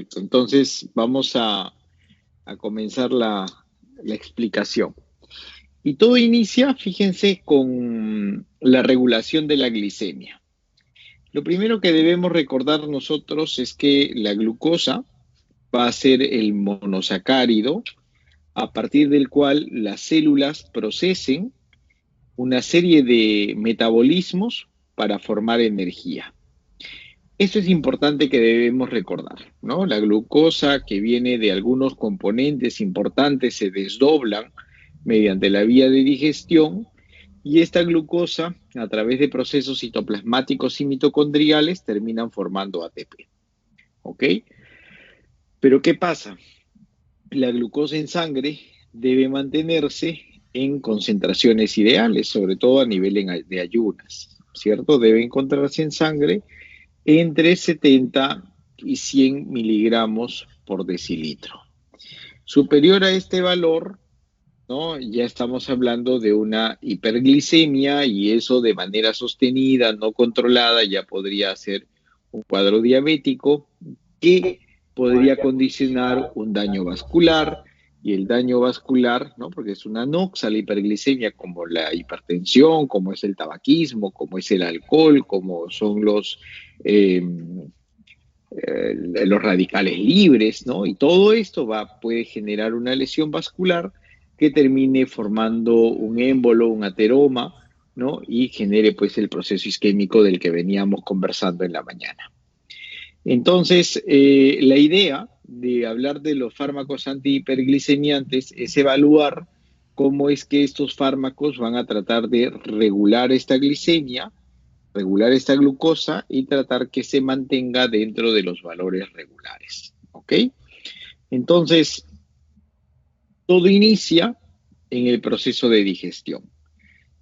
Perfecto. Entonces vamos a comenzar la explicación. Y todo inicia, fíjense, con la regulación de la glicemia. Lo primero que debemos recordar nosotros es que la glucosa va a ser el monosacárido a partir del cual las células procesen una serie de metabolismos para formar energía. Esto es importante que debemos recordar, ¿no? La glucosa que viene de algunos componentes importantes se desdoblan mediante la vía de digestión y esta glucosa, a través de procesos citoplasmáticos y mitocondriales, terminan formando ATP, ¿ok? Pero ¿qué pasa? La glucosa en sangre debe mantenerse en concentraciones ideales, sobre todo a nivel de ayunas, ¿cierto? Debe encontrarse en sangre entre 70 y 100 miligramos por decilitro. Superior a este valor, ¿no? Ya estamos hablando de una hiperglicemia y eso de manera sostenida, no controlada, ya podría ser un cuadro diabético que podría condicionar un daño vascular y el daño vascular, ¿no? Porque es una noxa la hiperglicemia, como la hipertensión, como es el tabaquismo, como es el alcohol, como son eh, los radicales libres, ¿no? Y todo esto puede generar una lesión vascular que termine formando un émbolo, un ateroma, ¿no? Y genere pues el proceso isquémico del que veníamos conversando en la mañana. Entonces, la idea de hablar de los fármacos antihiperglicemiantes es evaluar cómo es que estos fármacos van a tratar de regular esta glicemia, regular esta glucosa y tratar que se mantenga dentro de los valores regulares. ¿Ok? Entonces, todo inicia en el proceso de digestión.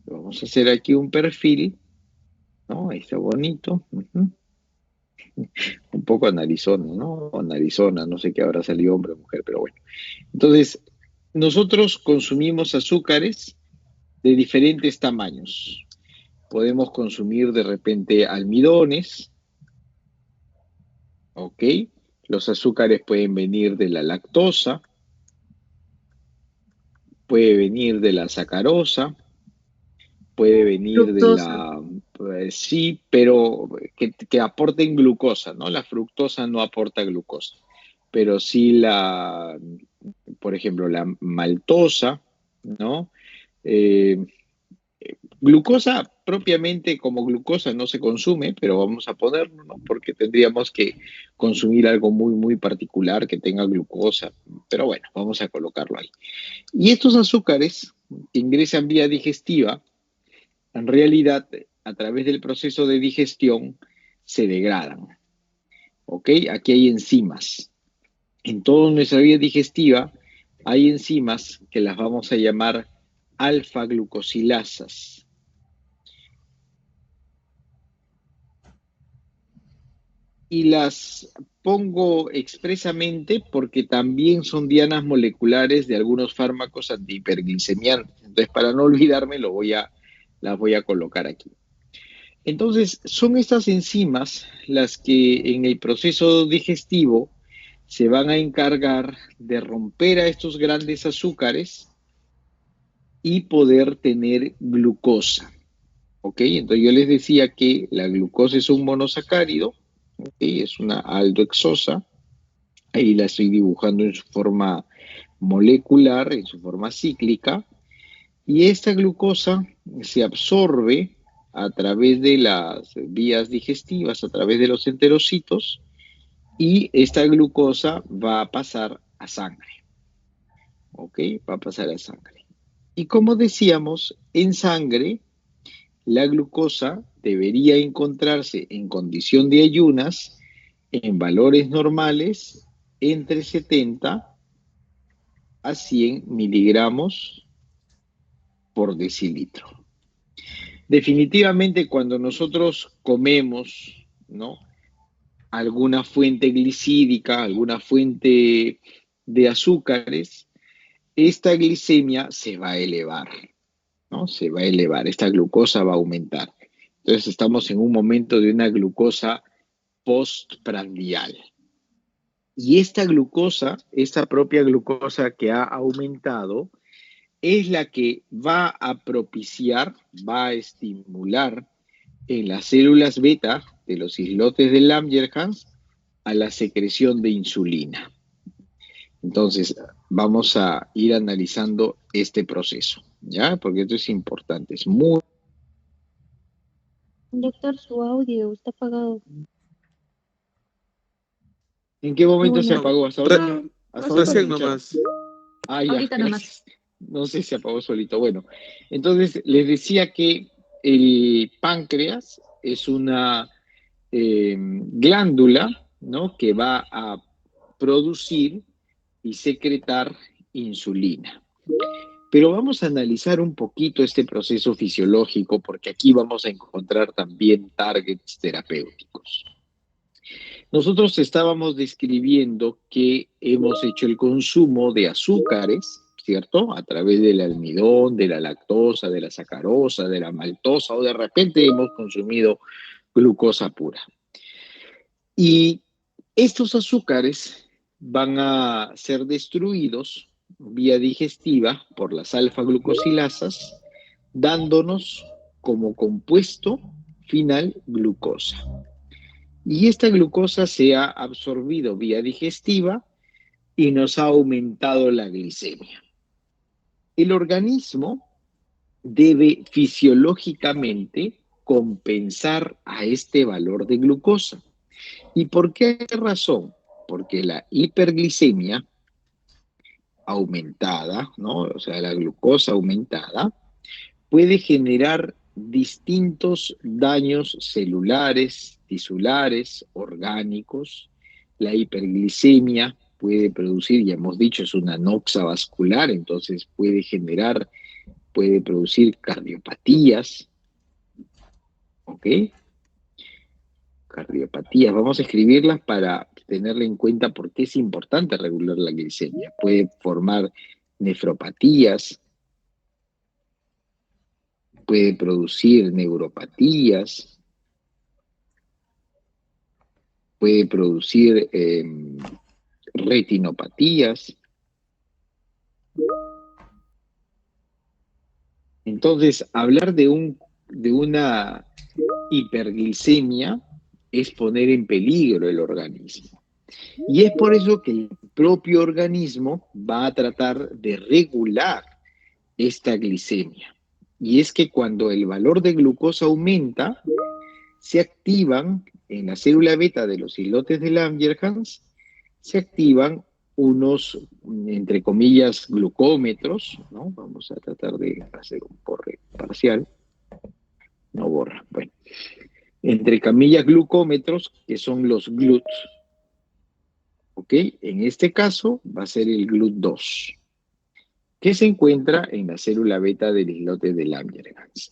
Vamos a hacer aquí un perfil, ¿no? Ahí está bonito. Un poco narizona, ¿no? O narizona, no sé qué habrá salido hombre o mujer, pero bueno. Entonces, nosotros consumimos azúcares de diferentes tamaños. Podemos consumir de repente almidones, ¿ok? Los azúcares pueden venir de la lactosa, puede venir de la sacarosa, puede venir de Fructosa. la, sí, pero que aporten glucosa, ¿no? La fructosa no aporta glucosa, pero sí por ejemplo, la maltosa, ¿no? Eh, Glucosa propiamente como glucosa no se consume, pero vamos a ponerlo, ¿no? Porque tendríamos que consumir algo muy, muy particular que tenga glucosa, pero bueno, vamos a colocarlo ahí. Y estos azúcares que ingresan vía digestiva, en realidad, a través del proceso de digestión, se degradan, ¿ok? Aquí hay enzimas. En toda nuestra vía digestiva hay enzimas que las vamos a llamar alfa-glucosilasas. Y las pongo expresamente porque también son dianas moleculares de algunos fármacos antihiperglicemiantes. Entonces, para no olvidarme, las voy a colocar aquí. Entonces, son estas enzimas las que en el proceso digestivo se van a encargar de romper a estos grandes azúcares y poder tener glucosa. ¿Ok? Entonces yo les decía que la glucosa es un monosacárido, ¿ok? Es una aldohexosa, ahí la estoy dibujando en su forma molecular, en su forma cíclica, y esta glucosa se absorbe a través de las vías digestivas, a través de los enterocitos, y esta glucosa va a pasar a sangre, ¿ok? Va a pasar a sangre. Y como decíamos, en sangre la glucosa debería encontrarse en condición de ayunas en valores normales entre 70 a 100 miligramos por decilitro. Definitivamente cuando nosotros comemos, ¿no? Alguna fuente glicídica, alguna fuente de azúcares, esta glicemia se va a elevar, ¿no? Se va a elevar, esta glucosa va a aumentar. Entonces estamos en un momento de una glucosa postprandial. Y esta glucosa, esta propia glucosa que ha aumentado, es la que va a propiciar, va a estimular en las células beta de los islotes de Langerhans a la secreción de insulina. Entonces, vamos a ir analizando este proceso, ¿ya? Porque esto es importante, es muy... Doctor, su audio está apagado. ¿En qué momento se Bueno, apagó? Hasta ahora me Recién escucharon. nomás. Ah, ya, ahorita nomás. gracias. No sé si se apagó solito. Bueno, entonces les decía que el páncreas es una glándula, ¿no? Que va a producir y secretar insulina. Pero vamos a analizar un poquito este proceso fisiológico porque aquí vamos a encontrar también targets terapéuticos. Nosotros estábamos describiendo que hemos hecho el consumo de azúcares, ¿cierto? A través del almidón, de la lactosa, de la sacarosa, de la maltosa, o de repente hemos consumido glucosa pura. Y estos azúcares van a ser destruidos vía digestiva por las alfa-glucosilasas, dándonos como compuesto final glucosa. Y esta glucosa se ha absorbido vía digestiva y nos ha aumentado la glicemia. El organismo debe fisiológicamente compensar a este valor de glucosa. ¿Y por qué razón? Porque la hiperglicemia aumentada, ¿no? O sea, la glucosa aumentada, puede generar distintos daños celulares, tisulares, orgánicos. La hiperglicemia puede producir, ya hemos dicho, es una noxa vascular, entonces puede producir cardiopatías, ¿ok? Cardiopatías, vamos a escribirlas para tenerla en cuenta porque es importante regular la glicemia. Puede formar nefropatías, puede producir neuropatías, puede producir retinopatías. Entonces, hablar de una hiperglicemia es poner en peligro el organismo. Y es por eso que el propio organismo va a tratar de regular esta glicemia. Y es que cuando el valor de glucosa aumenta, se activan en la célula beta de los islotes de Langerhans, se activan unos, entre comillas, glucómetros, ¿no? Vamos a tratar de hacer un borre parcial, no borra, bueno, entre comillas, glucómetros, que son los GLUT, ¿ok? En este caso va a ser el GLUT2, que se encuentra en la célula beta del islote de Langerhans.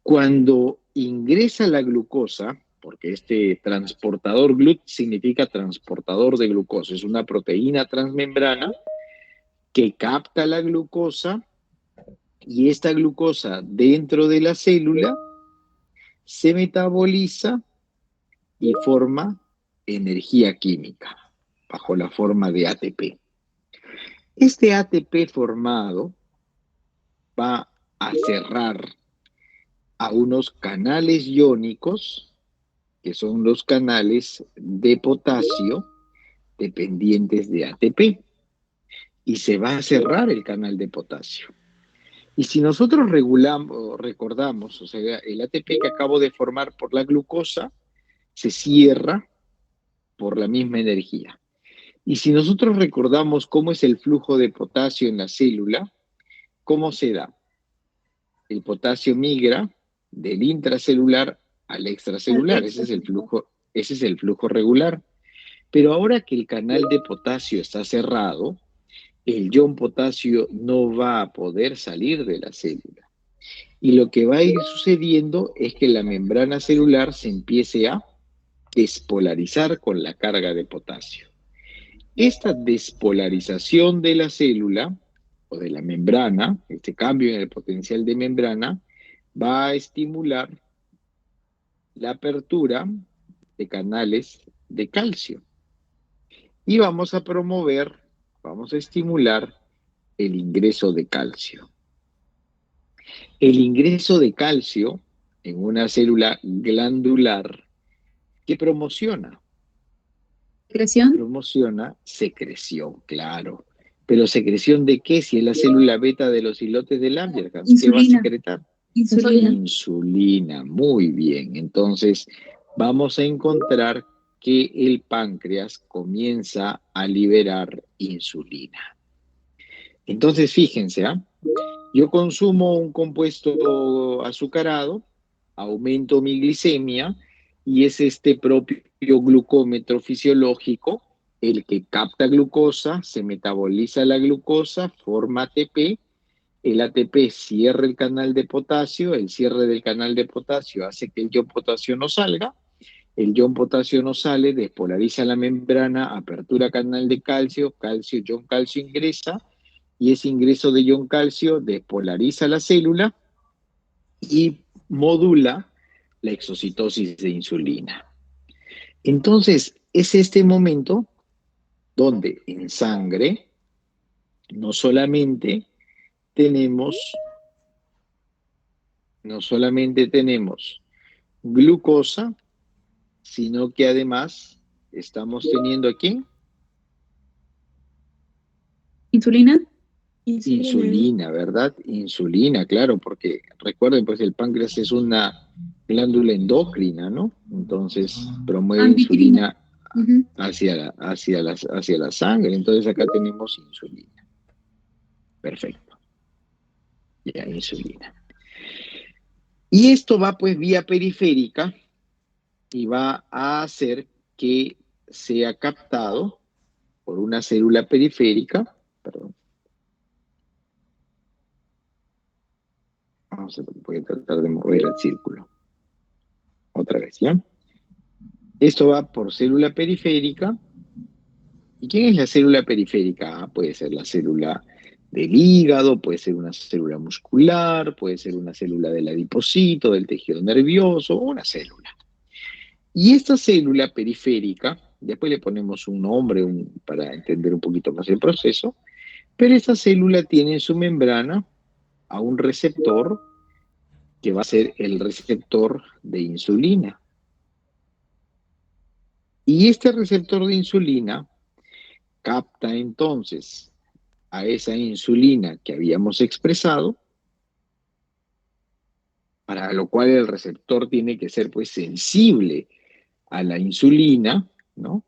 Cuando ingresa la glucosa, porque este transportador GLUT significa transportador de glucosa, es una proteína transmembrana que capta la glucosa y esta glucosa dentro de la célula se metaboliza y forma energía química bajo la forma de ATP. Este ATP formado va a cerrar a unos canales iónicos, que son los canales de potasio dependientes de ATP, y se va a cerrar el canal de potasio. Y si nosotros recordamos, o sea, el ATP que acabo de formar por la glucosa se cierra por la misma energía. Y si nosotros recordamos cómo es el flujo de potasio en la célula, ¿cómo se da? El potasio migra del intracelular al extracelular, ese es el flujo regular. Pero ahora que el canal de potasio está cerrado, el ion potasio no va a poder salir de la célula. Y lo que va a ir sucediendo es que la membrana celular se empiece a despolarizar con la carga de potasio. Esta despolarización de la célula o de la membrana, este cambio en el potencial de membrana, va a estimular la apertura de canales de calcio. y vamos a promover, vamos a estimular el ingreso de calcio. El ingreso de calcio en una célula glandular que ¿Secreción? promociona secreción, claro. Pero secreción de qué? Si es la célula beta de los islotes de Langerhans, ¿qué va a Insulina. secretar? Insulina. Insulina, muy bien. Entonces, vamos a encontrar que el páncreas comienza a liberar insulina. Entonces, fíjense, ¿ah? Yo consumo un compuesto azucarado, aumento mi glicemia y es este propio glucómetro fisiológico el que capta glucosa, se metaboliza la glucosa, forma ATP, el ATP cierra el canal de potasio, el cierre del canal de potasio hace que el ion potasio no salga, el ion potasio no sale, despolariza la membrana, apertura canal de calcio, calcio, ion calcio ingresa, y ese ingreso de ion calcio despolariza la célula y modula la exocitosis de insulina. Entonces, es este momento donde en sangre no solamente tenemos, glucosa, sino que además estamos teniendo aquí ¿Insulina? insulina, ¿verdad? Insulina, claro, porque recuerden, pues el páncreas es una glándula endocrina, ¿no? Entonces promueve Anfitrina. insulina hacia la sangre. Entonces acá tenemos insulina. Perfecto. Ya, insulina. Y esto va pues vía periférica y va a hacer que sea captado por una célula periférica, perdón. Voy a tratar de mover el círculo. Otra vez, ¿ya? Esto va por célula periférica. ¿Y quién es la célula periférica? Puede ser la célula del hígado, puede ser una célula muscular, puede ser una célula del adipocito, del tejido nervioso, o una célula. Y esta célula periférica, después le ponemos un nombre para entender un poquito más el proceso, pero esta célula tiene en su membrana a un receptor que va a ser el receptor de insulina. Y este receptor de insulina capta entonces a esa insulina que habíamos expresado, para lo cual el receptor tiene que ser pues sensible a la insulina, ¿no?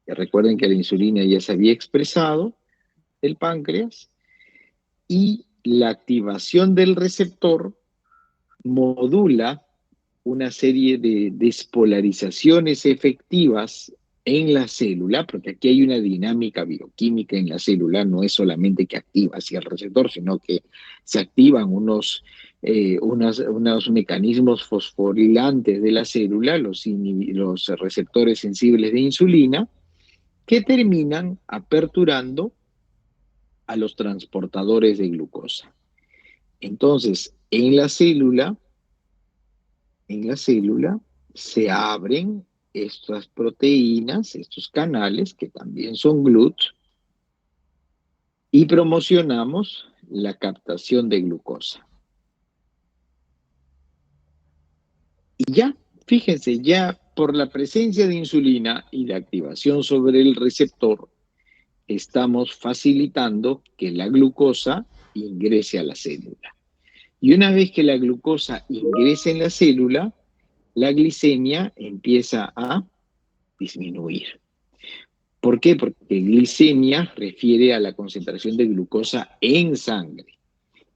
Y recuerden que la insulina ya se había expresado del páncreas y la activación del receptor modula una serie de despolarizaciones efectivas en la célula, porque aquí hay una dinámica bioquímica en la célula, no es solamente que activa hacia el receptor, sino que se activan unos mecanismos fosforilantes de la célula, los receptores sensibles de insulina, que terminan aperturando a los transportadores de glucosa. Entonces, en la célula se abren estas proteínas, estos canales, que también son GLUT, y promocionamos la captación de glucosa. Y ya, fíjense, ya por la presencia de insulina y la activación sobre el receptor, estamos facilitando que la glucosa ingrese a la célula. Y una vez que la glucosa ingresa en la célula, la glicemia empieza a disminuir. ¿Por qué? Porque glicemia refiere a la concentración de glucosa en sangre.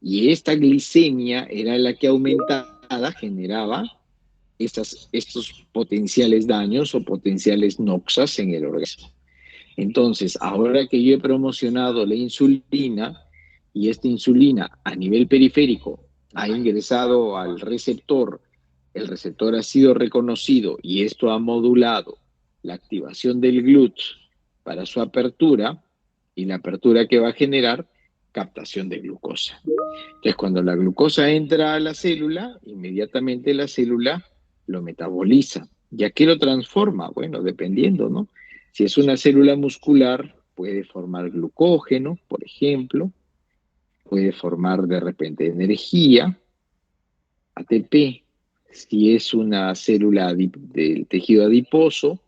Y esta glicemia era la que aumentada generaba estos potenciales daños o potenciales noxas en el organismo. Entonces, ahora que yo he promocionado la insulina y esta insulina a nivel periférico ha ingresado al receptor, el receptor ha sido reconocido y esto ha modulado la activación del GLUT para su apertura y la apertura que va a generar captación de glucosa. Entonces, cuando la glucosa entra a la célula, inmediatamente la célula lo metaboliza. ¿Y a qué lo transforma? Bueno, dependiendo, ¿no? Si es una célula muscular, puede formar glucógeno, por ejemplo, puede formar de repente energía, ATP. Si es una célula del tejido adiposo,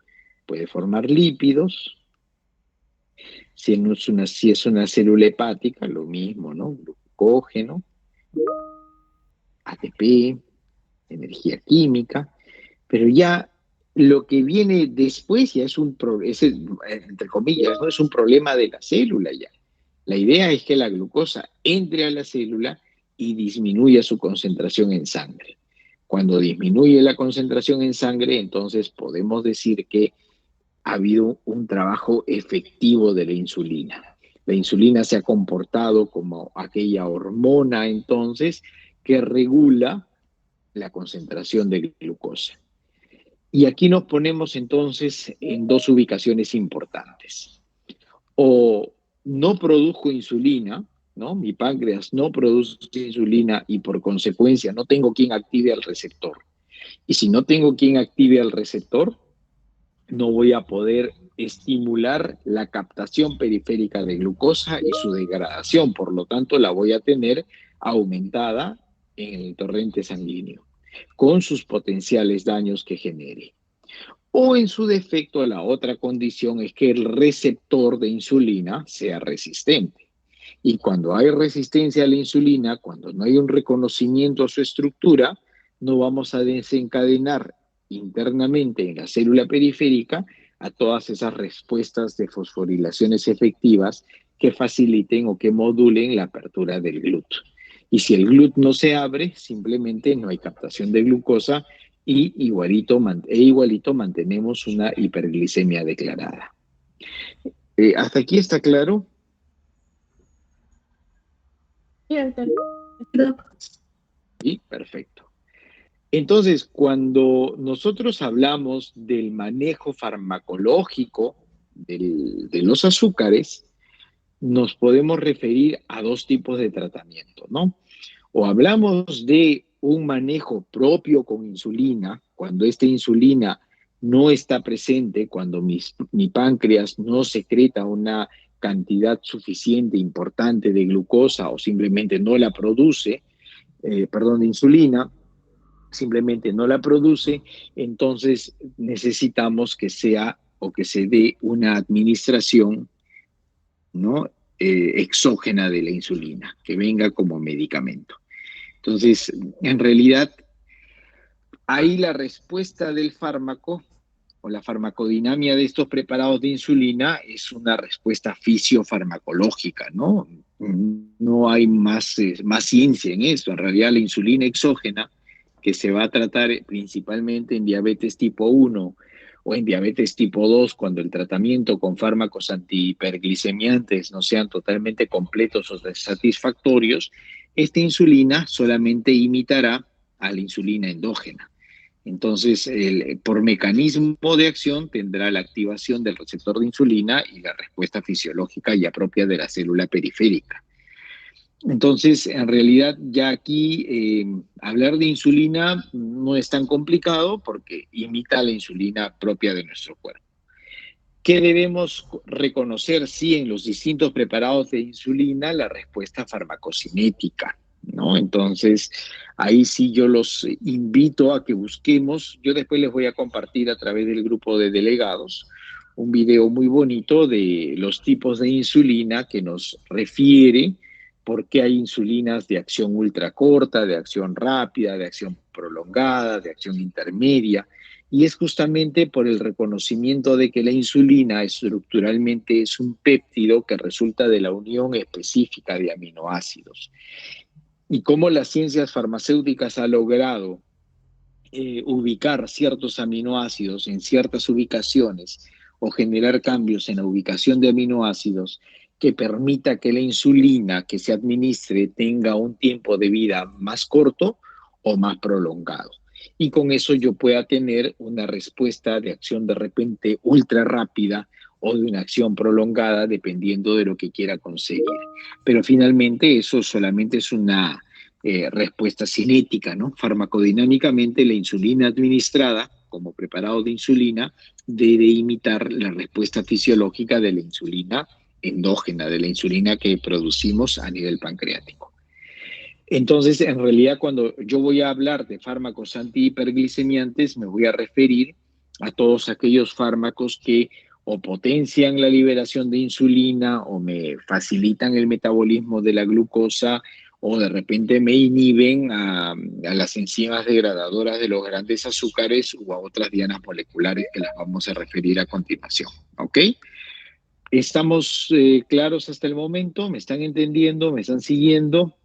puede formar lípidos. Si es una célula hepática, lo mismo, ¿no? Glucógeno, ATP, energía química, pero ya lo que viene después ya es entre comillas, ¿no? Es un problema de la célula ya. La idea es que la glucosa entre a la célula y disminuya su concentración en sangre. Cuando disminuye la concentración en sangre, entonces podemos decir que ha habido un trabajo efectivo de la insulina. La insulina se ha comportado como aquella hormona entonces que regula la concentración de glucosa. Y aquí nos ponemos entonces en dos ubicaciones importantes. O no produzco insulina, ¿no? Mi páncreas no produce insulina y por consecuencia no tengo quien active al receptor. Y si no tengo quien active al receptor, no voy a poder estimular la captación periférica de glucosa y su degradación. Por lo tanto, la voy a tener aumentada en el torrente sanguíneo, con sus potenciales daños que genere. O en su defecto, la otra condición es que el receptor de insulina sea resistente. Y cuando hay resistencia a la insulina, cuando no hay un reconocimiento a su estructura, no vamos a desencadenar internamente en la célula periférica a todas esas respuestas de fosforilaciones efectivas que faciliten o que modulen la apertura del GLUT. Y si el GLUT no se abre, simplemente no hay captación de glucosa y igualito mantenemos una hiperglicemia declarada. ¿Hasta aquí está claro? Sí, perfecto. Entonces, cuando nosotros hablamos del manejo farmacológico de los azúcares, nos podemos referir a dos tipos de tratamiento, ¿no? O hablamos de un manejo propio con insulina, cuando esta insulina no está presente, cuando mi páncreas no secreta una cantidad suficiente, importante de glucosa o simplemente no la produce, de insulina, simplemente no la produce, entonces necesitamos que sea o que se dé una administración, ¿no? Exógena de la insulina, que venga como medicamento. Entonces, en realidad, ahí la respuesta del fármaco o la farmacodinamia de estos preparados de insulina es una respuesta fisiofarmacológica, ¿no? No hay más ciencia en eso. En realidad, la insulina exógena, que se va a tratar principalmente en diabetes tipo 1 o en diabetes tipo 2, cuando el tratamiento con fármacos antihiperglicemiantes no sean totalmente completos o satisfactorios, esta insulina solamente imitará a la insulina endógena. Entonces, por mecanismo de acción tendrá la activación del receptor de insulina y la respuesta fisiológica ya propia de la célula periférica. Entonces, en realidad, ya aquí hablar de insulina no es tan complicado porque imita la insulina propia de nuestro cuerpo. ¿Qué debemos reconocer? Sí, en los distintos preparados de insulina, la respuesta farmacocinética, ¿no? Entonces, ahí sí yo los invito a que busquemos. Yo después les voy a compartir a través del grupo de delegados un video muy bonito de los tipos de insulina que nos refiere por qué hay insulinas de acción ultracorta, de acción rápida, de acción prolongada, de acción intermedia. Y es justamente por el reconocimiento de que la insulina estructuralmente es un péptido que resulta de la unión específica de aminoácidos. Y cómo las ciencias farmacéuticas han logrado ubicar ciertos aminoácidos en ciertas ubicaciones o generar cambios en la ubicación de aminoácidos que permita que la insulina que se administre tenga un tiempo de vida más corto o más prolongado. Y con eso yo pueda tener una respuesta de acción de repente ultra rápida o de una acción prolongada dependiendo de lo que quiera conseguir. Pero finalmente eso solamente es una respuesta cinética, ¿no? Farmacodinámicamente la insulina administrada como preparado de insulina debe imitar la respuesta fisiológica de la insulina endógena, de la insulina que producimos a nivel pancreático. Entonces, en realidad, cuando yo voy a hablar de fármacos antihiperglicemiantes, me voy a referir a todos aquellos fármacos que o potencian la liberación de insulina o me facilitan el metabolismo de la glucosa o de repente me inhiben a las enzimas degradadoras de los grandes azúcares o a otras dianas moleculares que las vamos a referir a continuación. ¿Ok? ¿Estamos claros hasta el momento? ¿Me están entendiendo? ¿Me están siguiendo?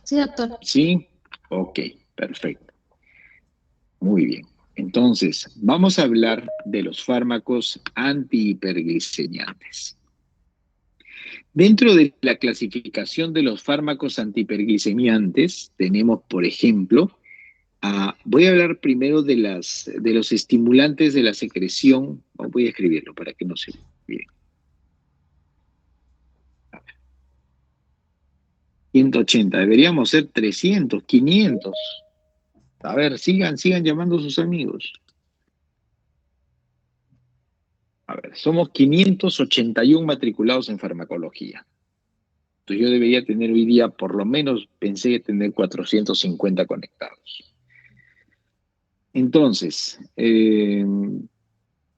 Sí, doctor. ¿Sí? Ok, perfecto. Muy bien. Entonces, vamos a hablar de los fármacos antihiperglicemiantes. Dentro de la clasificación de los fármacos antihiperglicemiantes, tenemos, por ejemplo, voy a hablar primero de los estimulantes de la secreción. Voy a escribirlo para que no se olvide. 180, deberíamos ser 300, 500. A ver, sigan llamando a sus amigos. A ver, somos 581 matriculados en farmacología. Entonces yo debería tener hoy día, por lo menos, pensé tener 450 conectados. Entonces,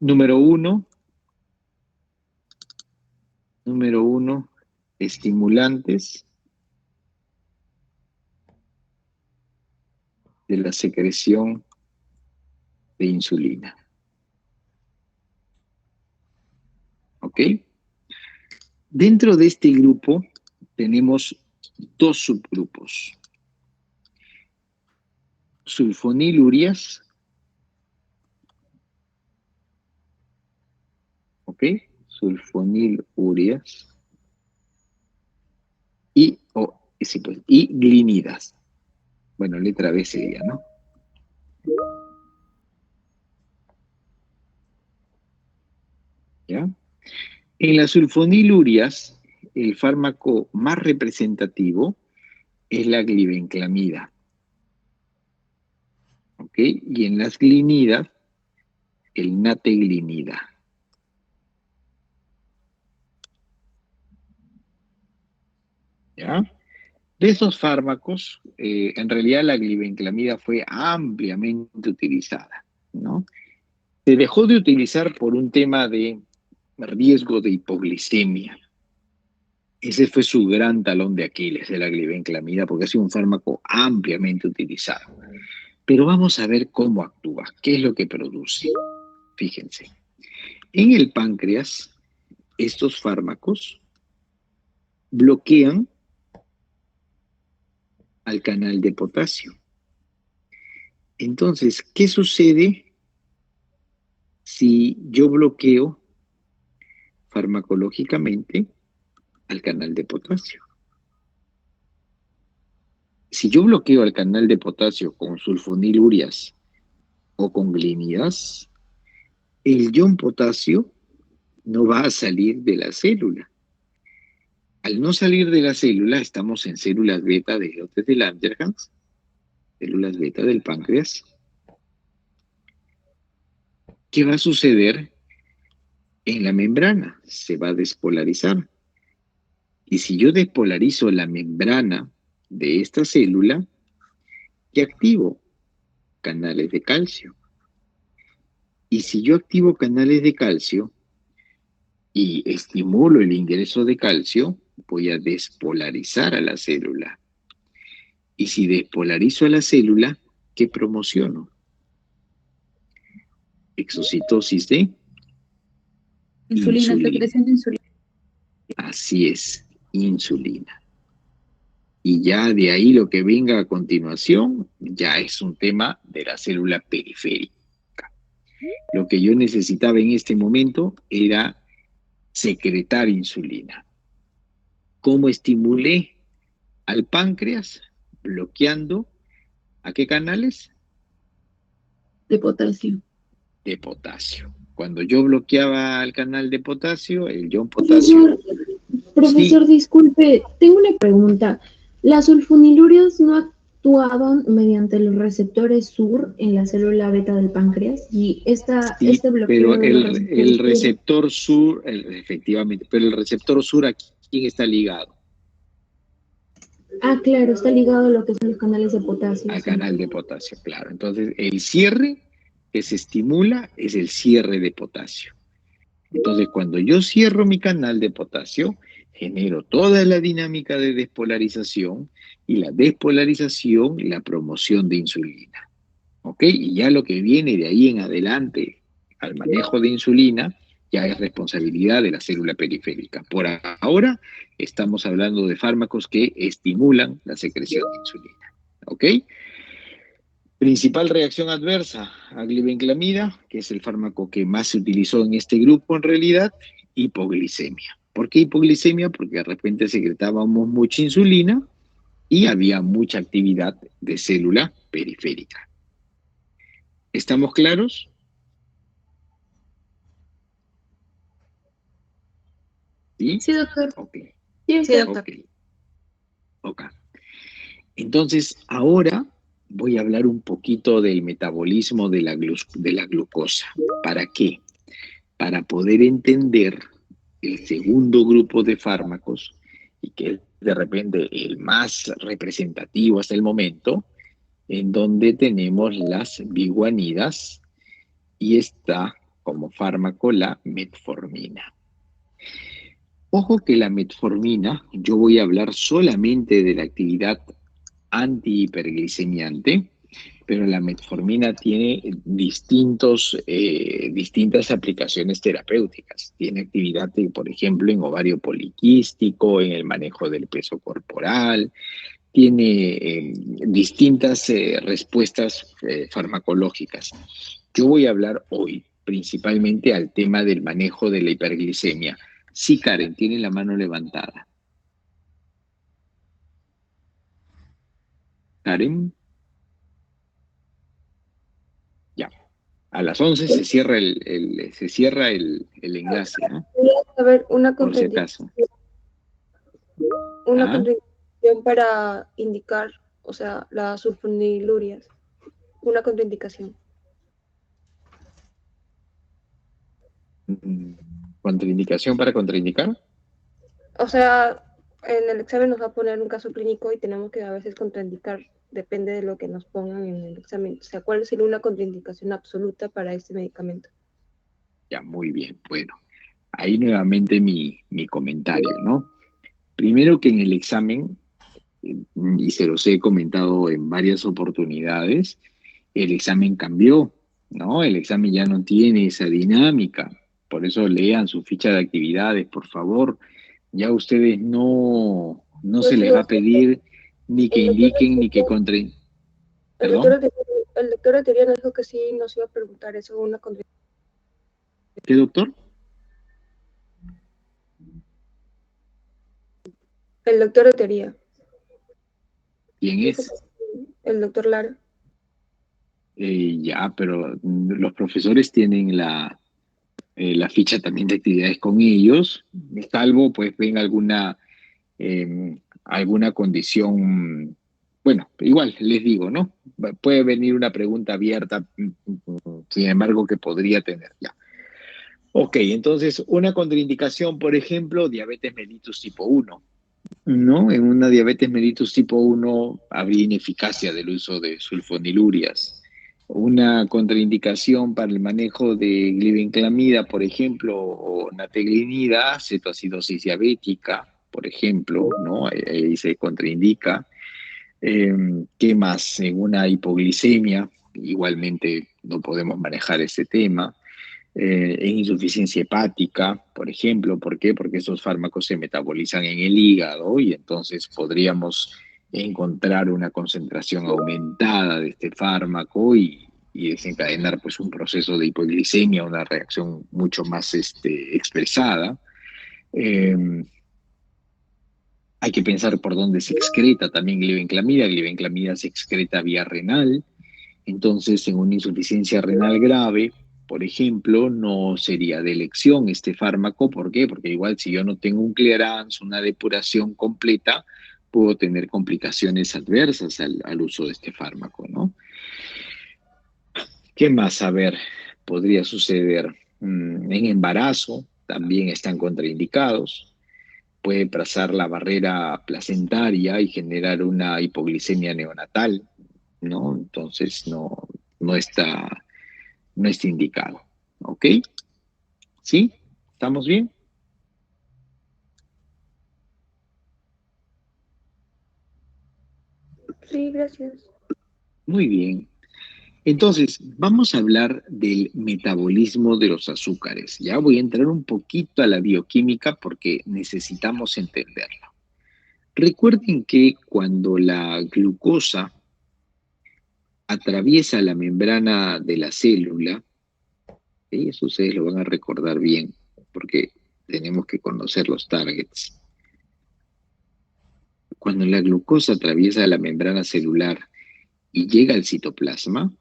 número uno, estimulantes de la secreción de insulina. ¿Ok? Dentro de este grupo tenemos dos subgrupos. Sulfonilurias, ¿ok? Sulfonilurias y glinidas. Bueno, letra B sería, ¿no? ¿Ya? En las sulfonilurias, el fármaco más representativo es la glibenclamida. ¿Ok? Y en las glinidas, el nateglinida. ¿Ya? De esos fármacos, en realidad la glibenclamida fue ampliamente utilizada, ¿no? Se dejó de utilizar por un tema de riesgo de hipoglicemia. Ese fue su gran talón de Aquiles de la glibenclamida, porque ha sido un fármaco ampliamente utilizado. Pero vamos a ver cómo actúa, qué es lo que produce. Fíjense, en el páncreas, estos fármacos bloquean al canal de potasio. Entonces, ¿qué sucede si yo bloqueo farmacológicamente al canal de potasio? Si yo bloqueo al canal de potasio con sulfonilurias o con glinidas, el ion potasio no va a salir de la célula. Al no salir de la célula, estamos en células beta de islotes de Langerhans, células beta del páncreas. ¿Qué va a suceder en la membrana? Se va a despolarizar. Y si yo despolarizo la membrana de esta célula, ¿qué activo? Canales de calcio. Y si yo activo canales de calcio y estimulo el ingreso de calcio, voy a despolarizar a la célula. Y si despolarizo a la célula, ¿qué promociono? Exocitosis de Insulina, secreción de insulina. Así es, insulina. Y ya de ahí lo que venga a continuación ya es un tema de la célula periférica. Lo que yo necesitaba en este momento era secretar insulina. ¿Cómo estimulé al páncreas? Bloqueando ¿a qué canales? De potasio. De potasio. Cuando yo bloqueaba el canal de potasio, el ion potasio... Profesor, sí. disculpe, tengo una pregunta. ¿Las sulfonilurias no actuado mediante los receptores SUR en la célula beta del páncreas y Sí, este bloqueo pero de los el receptores SUR. receptor sur, efectivamente, pero el receptor sur, ¿a quién está ligado? Ah, claro, está ligado a lo que son los canales de potasio, Al sí. canal de potasio, claro. Entonces, el cierre que se estimula es el cierre de potasio. Entonces, cuando yo cierro mi canal de potasio, genero toda la dinámica de despolarización y la despolarización, la promoción de insulina. ¿Ok? Y ya lo que viene de ahí en adelante al manejo de insulina ya es responsabilidad de la célula periférica. Por ahora estamos hablando de fármacos que estimulan la secreción de insulina. ¿Ok? Principal reacción adversa a glibenclamida, que es el fármaco que más se utilizó en este grupo en realidad, hipoglicemia. ¿Por qué hipoglicemia? Porque de repente secretábamos mucha insulina y había mucha actividad de célula periférica. ¿Estamos claros? ¿Sí? Sí, doctor. Ok, Sí, Sí, doctor. doctor. ok, ok. Entonces, ahora voy a hablar un poquito del metabolismo de la glucosa. ¿Para qué? Para poder entender el segundo grupo de fármacos, y que es de repente el más representativo hasta el momento, en donde tenemos las biguanidas y está como fármaco la metformina. Ojo que la metformina, yo voy a hablar solamente de la actividad antihiperglicemiante, pero la metformina tiene distintas aplicaciones terapéuticas. Tiene actividad, por ejemplo, en ovario poliquístico, en el manejo del peso corporal, tiene distintas respuestas farmacológicas. Yo voy a hablar hoy principalmente al tema del manejo de la hiperglicemia. Sí, Karen, tiene la mano levantada. Karen, ya. A las 11 se cierra el enlace, ¿eh? Quería saber Por si acaso. una ¿Ah? contraindicación para indicar, o sea, las sulfonilurias. Una contraindicación. Mm, ¿Contraindicación para contraindicar? O sea, en el examen nos va a poner un caso clínico y tenemos que a veces contraindicar, depende de lo que nos pongan en el examen. O sea, ¿cuál sería una contraindicación absoluta para este medicamento? Ya, muy bien. Bueno, ahí nuevamente mi comentario, ¿no? Primero que en el examen, y se los he comentado en varias oportunidades, el examen cambió, ¿no? El examen ya no tiene esa dinámica. Por eso lean su ficha de actividades, por favor. Ya ustedes no se Pues les va a pedir ni que el doctor, indiquen ni que contra... el ¿Perdón? doctor, el doctor de teoría nos dijo que sí nos iba a preguntar eso, una contraindicación. ¿Qué doctor? El doctor de teoría, ¿Quién dijo es? el doctor Lara. Ya, pero los profesores tienen la ficha también de actividades con ellos, salvo pues ven alguna condición, bueno, igual les digo, ¿no? Puede venir una pregunta abierta, sin embargo, que podría tener ya. Ok, entonces una contraindicación, por ejemplo, diabetes mellitus tipo 1. ¿No? En una diabetes mellitus tipo 1 habría ineficacia del uso de sulfonilurias. Una contraindicación para el manejo de glibenclamida, por ejemplo, o nateglinida, cetoacidosis diabética, por ejemplo, ¿no? Ahí se contraindica. ¿Qué más? En una hipoglicemia, igualmente no podemos manejar ese tema. En insuficiencia hepática, por ejemplo. ¿Por qué? Porque esos fármacos se metabolizan en el hígado y entonces podríamos encontrar una concentración aumentada de este fármaco y desencadenar pues un proceso de hipoglicemia, una reacción mucho más expresada. Eh, Hay que pensar por dónde se excreta también glibenclamida. Glibenclamida se excreta vía renal. Entonces, en una insuficiencia renal grave, por ejemplo, no sería de elección este fármaco. ¿Por qué? Porque igual si yo no tengo un clearance, una depuración completa, puedo tener complicaciones adversas al uso de este fármaco, ¿no? ¿Qué más? A ver, podría suceder en embarazo, también están contraindicados. Puede pasar la barrera placentaria y generar una hipoglicemia neonatal, ¿no? Entonces no está, no está indicado. ¿Ok? ¿Sí? ¿Estamos bien? Sí, gracias. Muy bien. Entonces, vamos a hablar del metabolismo de los azúcares. Ya voy a entrar un poquito a la bioquímica porque necesitamos entenderlo. Recuerden que cuando la glucosa atraviesa la membrana de la célula, ¿sí? Eso ustedes lo van a recordar bien porque tenemos que conocer los targets. Cuando la glucosa atraviesa la membrana celular y llega al citoplasma,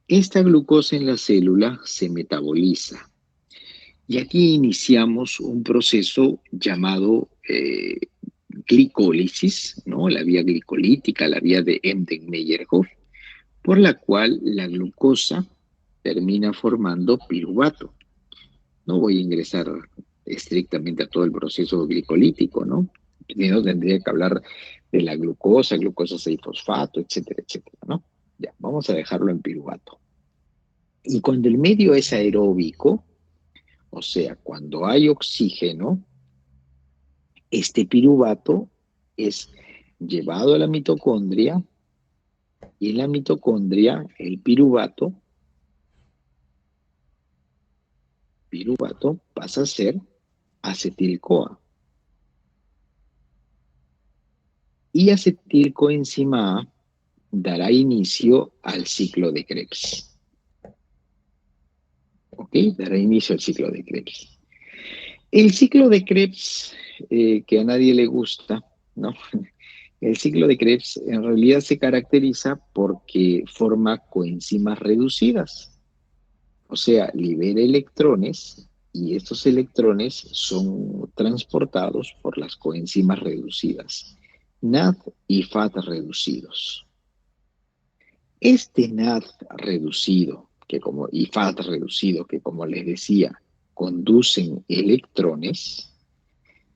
esta glucosa en la célula se metaboliza. Y aquí iniciamos un proceso llamado glicólisis, ¿no? La vía glicolítica, la vía de Embden-Meyerhof, por la cual la glucosa termina formando piruvato. No voy a ingresar estrictamente a todo el proceso glicolítico, ¿no? No tendría que hablar de la glucosa, glucosa 6-fosfato, etcétera, etcétera, ¿no? Ya, vamos a dejarlo en piruvato. Y cuando el medio es aeróbico, o sea, cuando hay oxígeno, este piruvato es llevado a la mitocondria y en la mitocondria el piruvato pasa a ser acetil-CoA. Y acetilcoenzima A dará inicio al ciclo de Krebs. ¿Ok? Dará inicio al ciclo de Krebs. El ciclo de Krebs, que a nadie le gusta, ¿no? El ciclo de Krebs en realidad se caracteriza porque forma coenzimas reducidas. O sea, libera electrones y estos electrones son transportados por las coenzimas reducidas, NAD y FAT reducidos. Este NAD reducido y FAT reducido, que como les decía, conducen electrones,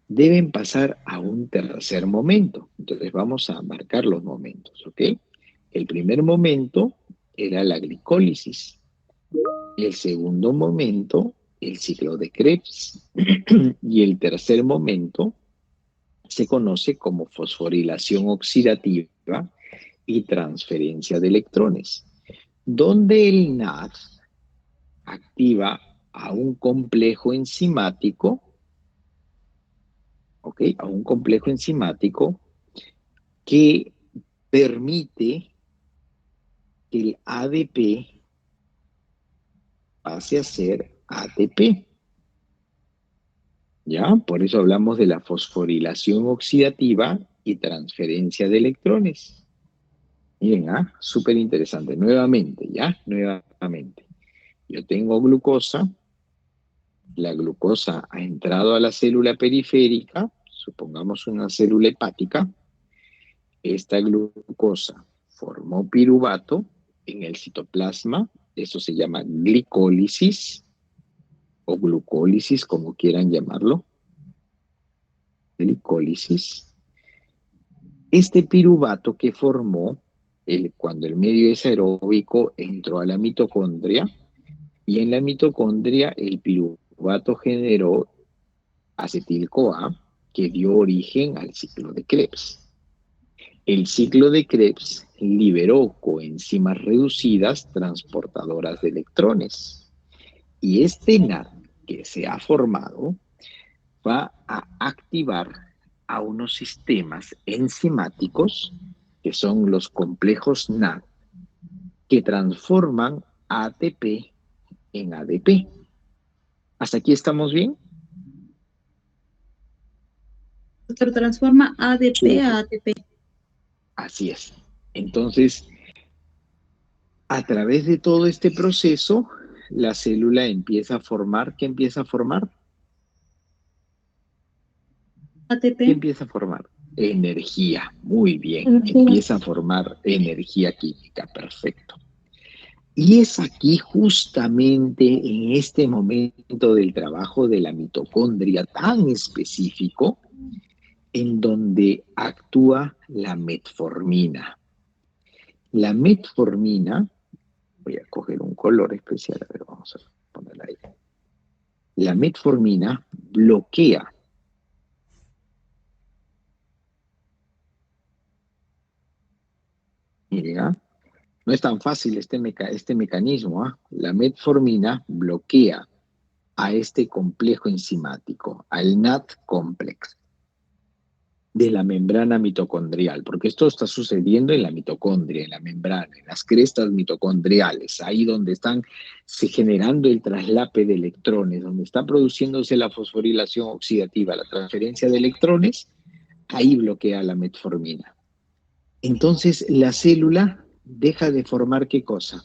deben pasar a un tercer momento. Entonces vamos a marcar los momentos, ¿ok? El primer momento era la glicólisis. El segundo momento, el ciclo de Krebs. Y el tercer momento se conoce como fosforilación oxidativa y transferencia de electrones, donde el NAD activa a un complejo enzimático, ¿ok? A un complejo enzimático que permite que el ADP pase a ser ATP. ¿Ya? Por eso hablamos de la fosforilación oxidativa y transferencia de electrones. Miren, súper interesante. Nuevamente, ¿ya? Nuevamente. Yo tengo glucosa. La glucosa ha entrado a la célula periférica, supongamos una célula hepática. Esta glucosa formó piruvato en el citoplasma. Eso se llama glicólisis o glucólisis, como quieran llamarlo. Glicólisis. Este piruvato que formó, cuando el medio es aeróbico, entró a la mitocondria y en la mitocondria el piruvato generó acetil-CoA que dio origen al ciclo de Krebs. El ciclo de Krebs liberó coenzimas reducidas transportadoras de electrones y este NAD que se ha formado va a activar a unos sistemas enzimáticos que son los complejos NAD que transforman ATP en ADP. ¿Hasta aquí estamos bien? Se transforma ADP a ATP. Así es. Entonces, a través de todo este proceso, la célula empieza a formar, ¿qué empieza a formar? ATP. ¿Qué empieza a formar? Energía, muy bien. Energía. Empieza a formar energía química, perfecto. Y es aquí justamente en este momento del trabajo de la mitocondria tan específico en donde actúa la metformina. La metformina, voy a coger un color especial, a ver, vamos a ponerla ahí. La metformina bloquea miren, no es tan fácil este mecanismo. La metformina bloquea a este complejo enzimático, al NAT complex de la membrana mitocondrial, porque esto está sucediendo en la mitocondria, en la membrana, en las crestas mitocondriales, ahí donde están generando el traslape de electrones, donde está produciéndose la fosforilación oxidativa, la transferencia de electrones, ahí bloquea la metformina. Entonces la célula deja de formar ¿qué cosa?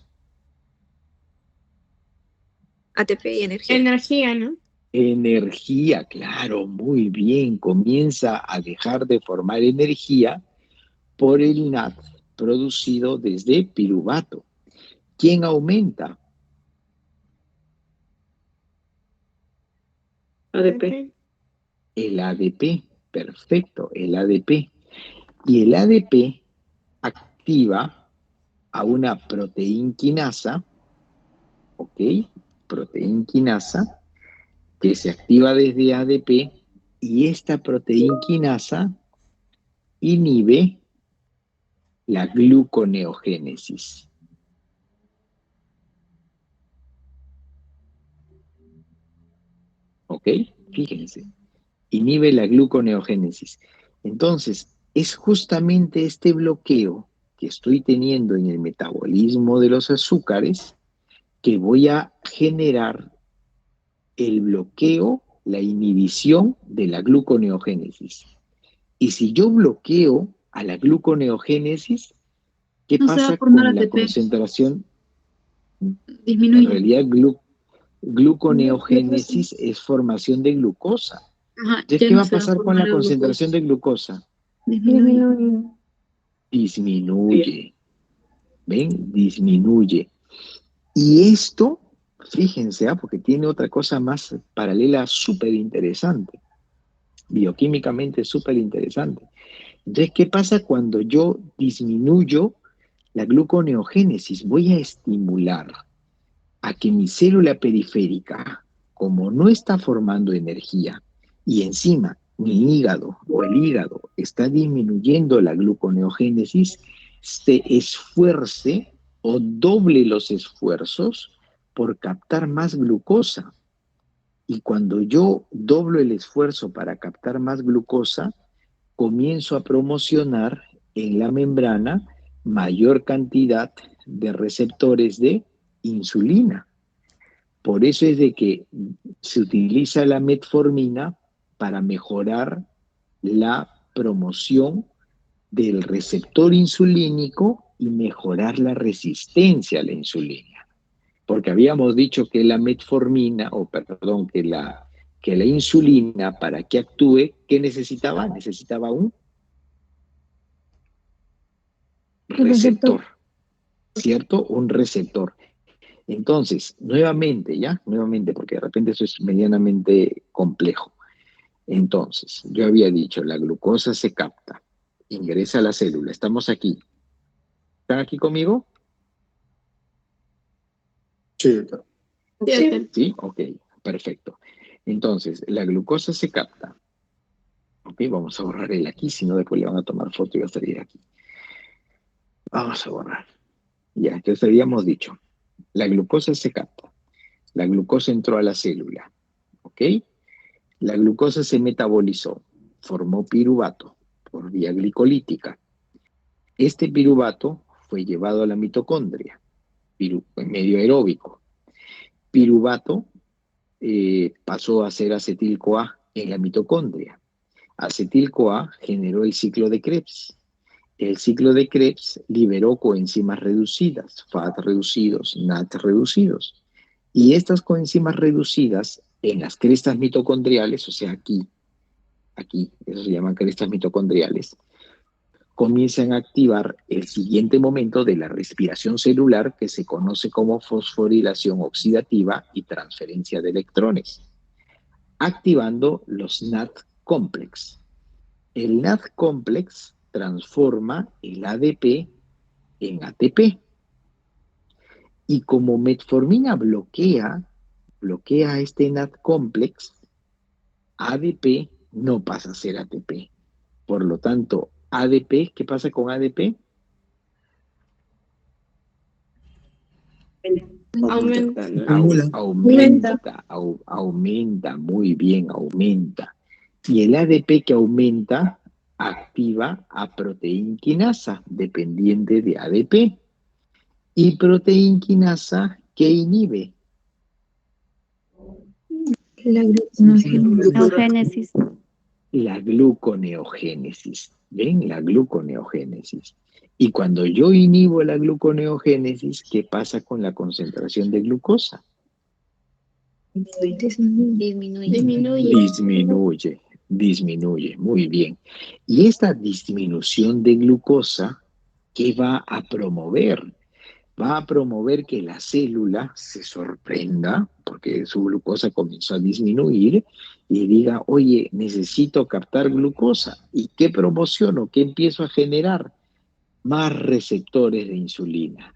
ATP y energía. Energía, ¿no? Energía, claro, muy bien. Comienza a dejar de formar energía por el NAT producido desde piruvato. ¿Quién aumenta? ADP. El ADP, perfecto, el ADP. Y el ADP activa a una proteínquinasa, ¿ok? Proteínquinasa que se activa desde ADP y esta proteínquinasa inhibe la gluconeogénesis. ¿Ok? Fíjense, inhibe la gluconeogénesis. Entonces, es justamente este bloqueo que estoy teniendo en el metabolismo de los azúcares que voy a generar el bloqueo, la inhibición de la gluconeogénesis. Y si yo bloqueo a la gluconeogénesis, ¿qué No se va a pasa formar con la ATP, concentración? En disminuye. realidad, gluconeogénesis es formación de glucosa. Ajá, Entonces, ya ¿qué no va a se va a pasar con formar la la glucosa. concentración de glucosa? Disminuye. Disminuye. ¿Ven? Disminuye. Y esto, fíjense, porque tiene otra cosa más paralela súper interesante, bioquímicamente súper interesante. Entonces, ¿qué pasa cuando yo disminuyo la gluconeogénesis? Voy a estimular a que mi célula periférica, como no está formando energía, y encima mi hígado o el hígado está disminuyendo la gluconeogénesis, se esfuerce o doble los esfuerzos por captar más glucosa. Y cuando yo doblo el esfuerzo para captar más glucosa, comienzo a promocionar en la membrana mayor cantidad de receptores de insulina. Por eso es de que se utiliza la metformina para mejorar la promoción del receptor insulínico y mejorar la resistencia a la insulina. Porque habíamos dicho que la metformina, o perdón, que la insulina para que actúe, ¿qué necesitaba? Necesitaba un receptor, ¿cierto? Un receptor. Entonces, nuevamente, porque de repente eso es medianamente complejo. Entonces, yo había dicho, la glucosa se capta, ingresa a la célula. Estamos aquí. ¿Están aquí conmigo? Sí. Sí, ok, perfecto. Entonces, la glucosa se capta. Ok, vamos a borrar el aquí, si no después le van a tomar foto y va a salir aquí. Vamos a borrar. Ya, entonces habíamos dicho, la glucosa se capta. La glucosa entró a la célula. ¿Ok? La glucosa se metabolizó, formó piruvato por vía glicolítica. Este piruvato fue llevado a la mitocondria, en medio aeróbico. Piruvato pasó a ser acetil-CoA en la mitocondria. Acetil-CoA generó el ciclo de Krebs. El ciclo de Krebs liberó coenzimas reducidas, FAT reducidos, NAT reducidos. Y estas coenzimas reducidas en las crestas mitocondriales, o sea aquí, aquí, eso se llaman crestas mitocondriales, comienzan a activar el siguiente momento de la respiración celular que se conoce como fosforilación oxidativa y transferencia de electrones, activando los NAD complex. El NAD complex transforma el ADP en ATP. Y como metformina bloquea este NAD complex, ADP no pasa a ser ATP. Por lo tanto, ADP, ¿qué pasa con ADP? Aumenta, ¿no? Aumenta, muy bien, aumenta. Y el ADP que aumenta activa a proteinquinasa, dependiente de ADP. Y proteinquinasa, ¿qué inhibe? La gluconeogénesis. La gluconeogénesis. ¿Ven? La gluconeogénesis. Y cuando yo inhibo la gluconeogénesis, ¿qué pasa con la concentración de glucosa? Disminuye. Muy bien. Y esta disminución de glucosa, ¿qué va a promover? Va a promover que la célula se sorprenda porque su glucosa comenzó a disminuir y diga, oye, necesito captar glucosa. ¿Y qué promociono? ¿Qué empiezo a generar? Más receptores de insulina.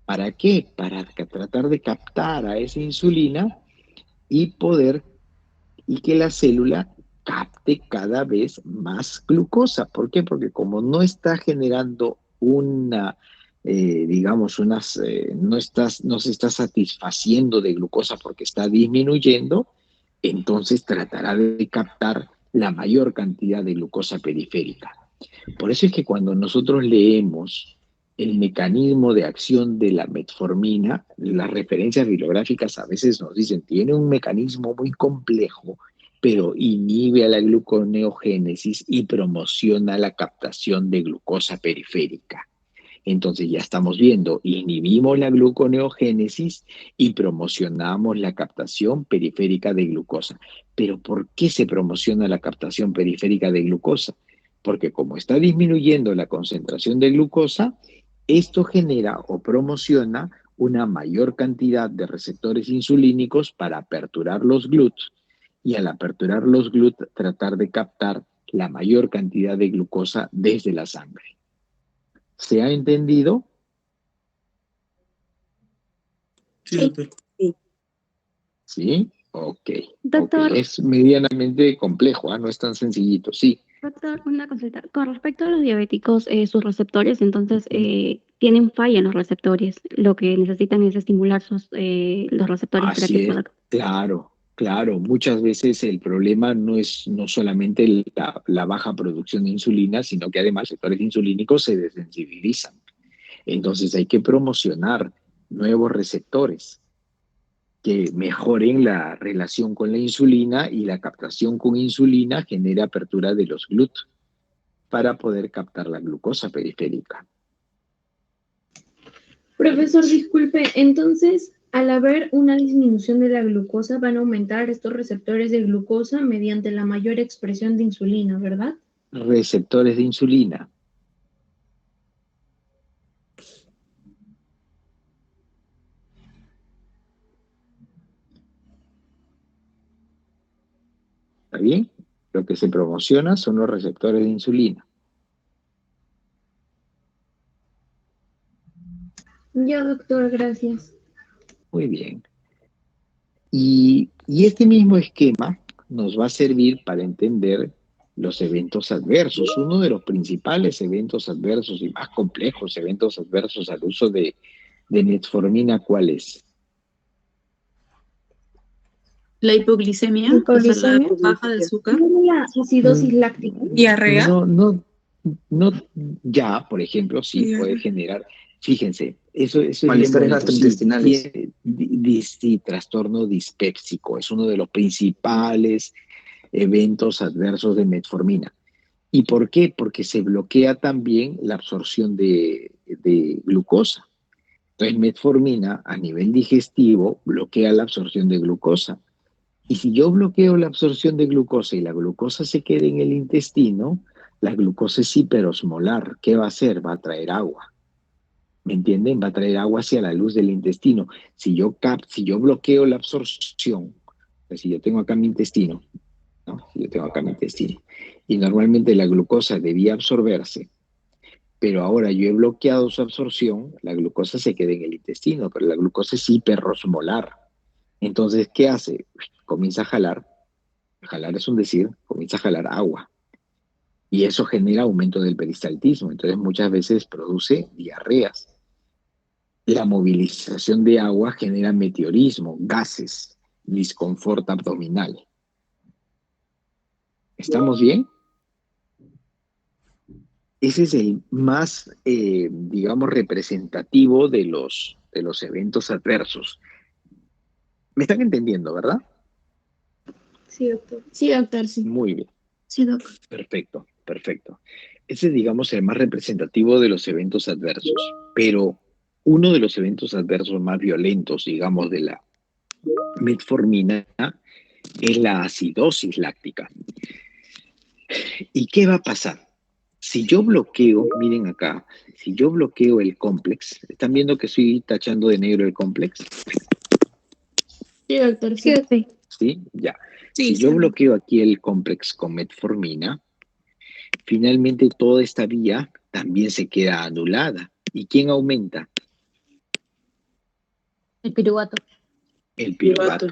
¿Para qué? Para tratar de captar a esa insulina y que la célula capte cada vez más glucosa. ¿Por qué? Porque como no está generando no se está satisfaciendo de glucosa porque está disminuyendo, entonces tratará de captar la mayor cantidad de glucosa periférica. Por eso es que cuando nosotros leemos el mecanismo de acción de la metformina, las referencias bibliográficas a veces nos dicen, tiene un mecanismo muy complejo, pero inhibe a la gluconeogénesis y promociona la captación de glucosa periférica. Entonces ya estamos viendo, inhibimos la gluconeogénesis y promocionamos la captación periférica de glucosa. Pero ¿por qué se promociona la captación periférica de glucosa? Porque como está disminuyendo la concentración de glucosa, esto genera o promociona una mayor cantidad de receptores insulínicos para aperturar los GLUT y al aperturar los GLUT tratar de captar la mayor cantidad de glucosa desde la sangre. ¿Se ha entendido? Sí, doctor. ¿Sí? Ok. Doctor. Es medianamente complejo, no es tan sencillito, sí. Doctor, una consulta. Con respecto a los diabéticos, sus receptores, entonces, tienen falla en los receptores. Lo que necesitan es estimular los receptores para Así que es, puedan. claro. Muchas veces el problema no es no solamente la baja producción de insulina, sino que además los receptores insulínicos se desensibilizan. Entonces hay que promocionar nuevos receptores que mejoren la relación con la insulina y la captación con insulina genera apertura de los GLUT para poder captar la glucosa periférica. Profesor, disculpe, entonces, al haber una disminución de la glucosa, van a aumentar estos receptores de glucosa mediante la mayor expresión de insulina, ¿verdad? Receptores de insulina. ¿Está bien? Lo que se promociona son los receptores de insulina. Ya, doctor, gracias. Muy bien. Y este mismo esquema nos va a servir para entender los eventos adversos. Uno de los principales eventos adversos y más complejos eventos adversos al uso de metformina, ¿cuál es? La hipoglicemia, o sea, la baja de azúcar. La acidosis láctica. Diarrea. No, ya, por ejemplo, sí puede generar, fíjense, eso es malestares bien bonito, gastrointestinales. Sí, trastorno dispépsico, es uno de los principales eventos adversos de metformina. ¿Y por qué? Porque se bloquea también la absorción de glucosa. Entonces, metformina a nivel digestivo bloquea la absorción de glucosa. Y si yo bloqueo la absorción de glucosa y la glucosa se queda en el intestino, la glucosa es hiperosmolar. ¿Qué va a hacer? Va a traer agua. ¿Me entienden? Va a traer agua hacia la luz del intestino. Si yo bloqueo la absorción, si yo tengo acá mi intestino, ¿no? Si yo tengo acá mi intestino, y normalmente la glucosa debía absorberse, pero ahora yo he bloqueado su absorción, la glucosa se queda en el intestino, pero la glucosa es hiperosmolar. Entonces, ¿qué hace? Comienza a jalar es un decir, comienza a jalar agua. Y eso genera aumento del peristaltismo. Entonces, muchas veces produce diarreas. La movilización de agua genera meteorismo, gases, disconfort abdominal. ¿Estamos bien? Ese es el más, digamos, representativo de los eventos adversos. ¿Me están entendiendo, verdad? Sí, doctor. Sí, doctor, sí. Muy bien. Sí, doctor. Perfecto, perfecto. Ese es, digamos, el más representativo de los eventos adversos. Pero uno de los eventos adversos más violentos, digamos, de la metformina es la acidosis láctica. ¿Y qué va a pasar? Si yo bloqueo, miren acá, si yo bloqueo el complex, ¿están viendo que estoy tachando de negro el complex? Sí, doctor, sí. Sí. ¿Sí? Ya. Sí, Si yo sí. bloqueo aquí el complex con metformina, finalmente toda esta vía también se queda anulada. ¿Y quién aumenta? El piruvato. El piruvato.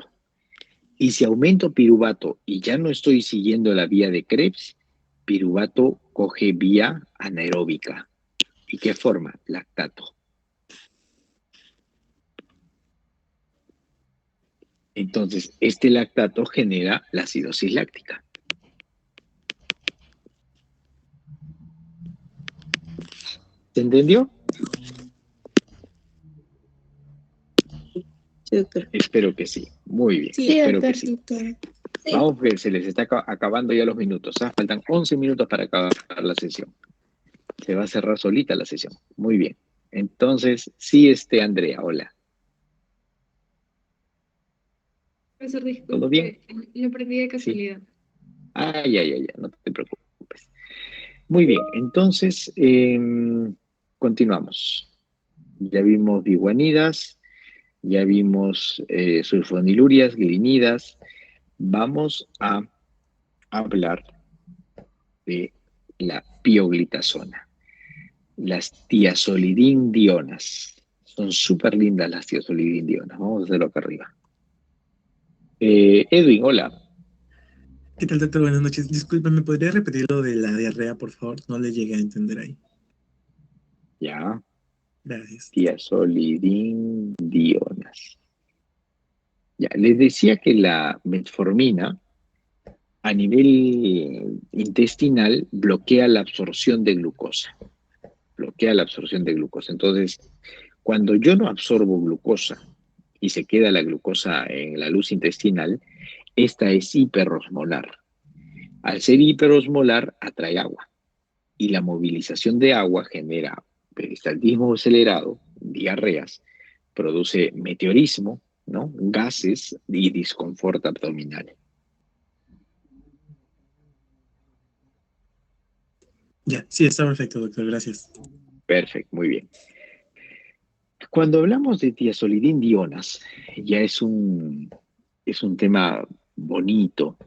Y si aumento piruvato y ya no estoy siguiendo la vía de Krebs, piruvato coge vía anaeróbica. ¿Y qué forma? Lactato. Entonces, este lactato genera la acidosis láctica. ¿Se entendió? Sí, doctor. Espero que sí. Muy bien. Sí, Espero doctor, que sí. doctor. Sí. Vamos a ver, se les está acabando ya los minutos. Faltan 11 minutos para acabar la sesión. Se va a cerrar solita la sesión. Muy bien. Entonces, sí, Andrea, hola. Profesor, ¿Todo bien? disculpe, lo perdí de casualidad. Ya, no te preocupes. Muy bien, entonces, continuamos. Ya vimos biguanidas, ya vimos sulfonilurias, glinidas. Vamos a hablar de la pioglitazona. Las tiazolidindionas. Son súper lindas las tiazolidindionas. Vamos a hacerlo acá arriba. Edwin, hola. ¿Qué tal, doctor? Buenas noches. Disculpe, ¿me podría repetir lo de la diarrea, por favor? No le llegué a entender ahí. Ya, Gracias. tiazolidindionas. Ya, les decía que la metformina a nivel intestinal bloquea la absorción de glucosa. Bloquea la absorción de glucosa. Entonces, cuando yo no absorbo glucosa y se queda la glucosa en la luz intestinal, esta es hiperosmolar. Al ser hiperosmolar, atrae agua. Y la movilización de agua genera peristaltismo acelerado, diarreas, produce meteorismo, ¿no? Gases y disconfort abdominal. Ya, sí, está perfecto, doctor. Gracias. Perfecto, muy bien. Cuando hablamos de tiazolidindionas, ya es un tema bonito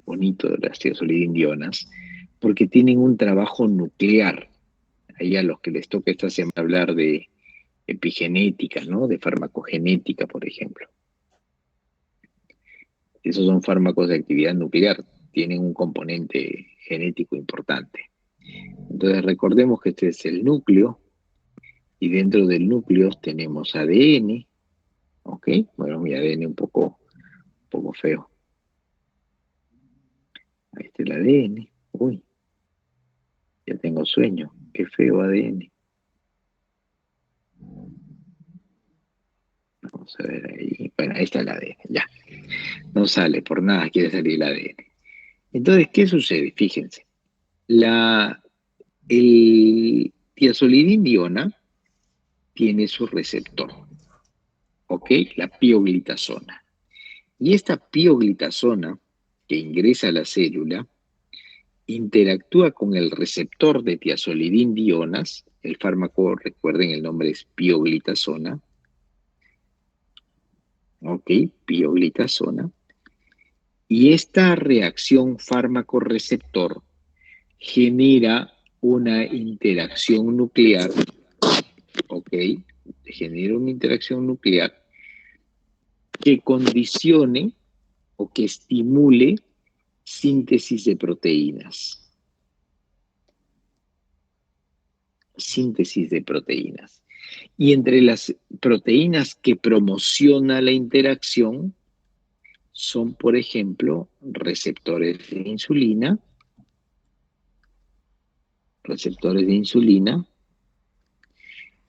de las tiazolidindionas, porque tienen un trabajo nuclear. Ahí a los que les toca esta semana hablar de epigenética, ¿no? De farmacogenética, por ejemplo. Esos son fármacos de actividad nuclear, tienen un componente genético importante. Entonces recordemos que este es el núcleo, y dentro del núcleo tenemos ADN, ¿ok? Bueno, mi ADN un poco feo. Ahí está el ADN. Uy, ya tengo sueño. Qué feo ADN. Vamos a ver ahí. Bueno, ahí está el ADN, ya. No sale, por nada quiere salir el ADN. Entonces, ¿qué sucede? Fíjense. El tiazolidindiona tiene su receptor, ¿ok? La pioglitazona. Y esta pioglitazona que ingresa a la célula interactúa con el receptor de tiazolidindionas. El fármaco, recuerden, el nombre es pioglitazona. Ok, pioglitazona. Y esta reacción fármaco-receptor genera una interacción nuclear, ok, genera una interacción nuclear que condicione o que estimule síntesis de proteínas. Síntesis de proteínas. Y entre las proteínas que promociona la interacción son, por ejemplo, receptores de insulina,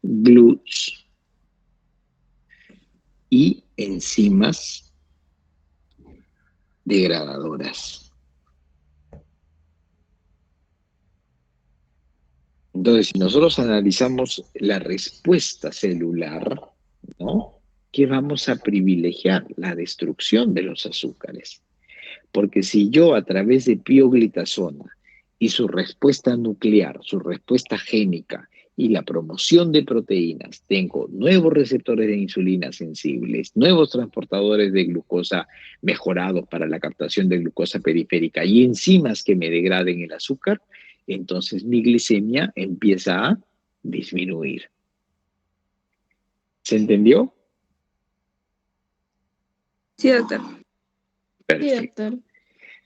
GLUTs y enzimas degradadoras. Entonces, si nosotros analizamos la respuesta celular, ¿no? ¿Qué vamos a privilegiar? La destrucción de los azúcares. Porque si yo a través de pioglitazona y su respuesta nuclear, su respuesta génica y la promoción de proteínas, tengo nuevos receptores de insulina sensibles, nuevos transportadores de glucosa mejorados para la captación de glucosa periférica y enzimas que me degraden el azúcar, entonces mi glicemia empieza a disminuir. ¿Se entendió? Sí, doctor. Perfecto.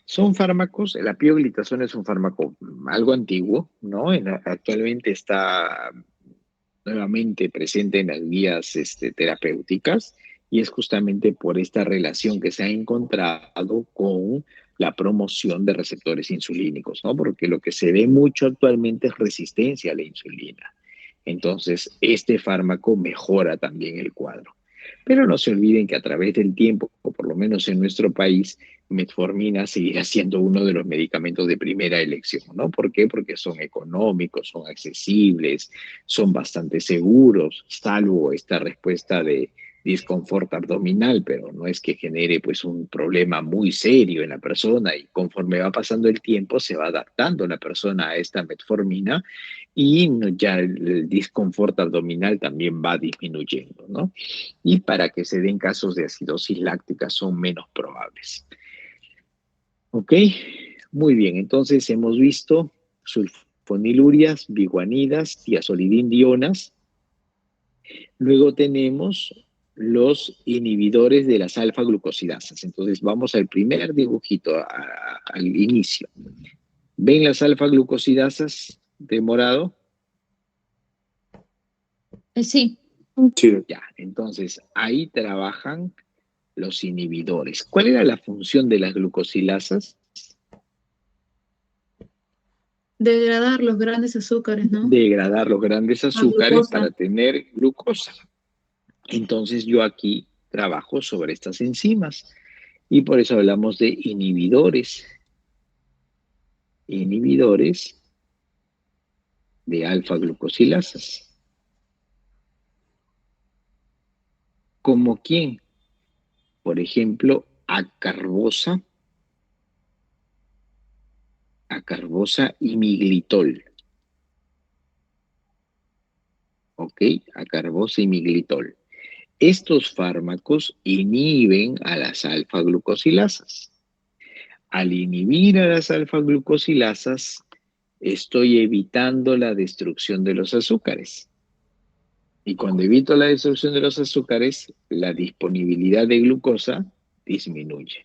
Son fármacos, la pioglitazona es un fármaco algo antiguo, ¿no? Actualmente está nuevamente presente en las guías terapéuticas y es justamente por esta relación que se ha encontrado con la promoción de receptores insulínicos, ¿no? Porque lo que se ve mucho actualmente es resistencia a la insulina. Entonces, este fármaco mejora también el cuadro. Pero no se olviden que a través del tiempo, o por lo menos en nuestro país, metformina seguirá siendo uno de los medicamentos de primera elección, ¿no? ¿Por qué? Porque son económicos, son accesibles, son bastante seguros, salvo esta respuesta de disconfort abdominal, pero no es que genere pues un problema muy serio en la persona y conforme va pasando el tiempo se va adaptando la persona a esta metformina y ya el disconfort abdominal también va disminuyendo, ¿no? Y para que se den casos de acidosis láctica son menos probables. ¿Ok? Muy bien, entonces hemos visto sulfonilurias, biguanidas, tiazolidindionas. Luego tenemos los inhibidores de las alfa-glucosidasas. Entonces vamos al primer dibujito, al inicio. ¿Ven las alfa-glucosidasas de morado? Sí. Sí. Ya, entonces ahí trabajan los inhibidores. ¿Cuál era la función de las glucosilasas? Degradar los grandes azúcares, ¿no? Degradar los grandes azúcares glucosa. para tener glucosa. Entonces yo aquí trabajo sobre estas enzimas y por eso hablamos de inhibidores. Inhibidores de alfa-glucosilasas. ¿Como quién? Por ejemplo, acarbosa y miglitol. ¿Ok? Acarbosa y miglitol. Estos fármacos inhiben a las alfa-glucosilasas. Al inhibir a las alfa-glucosilasas, estoy evitando la destrucción de los azúcares. Y cuando evito la destrucción de los azúcares, la disponibilidad de glucosa disminuye.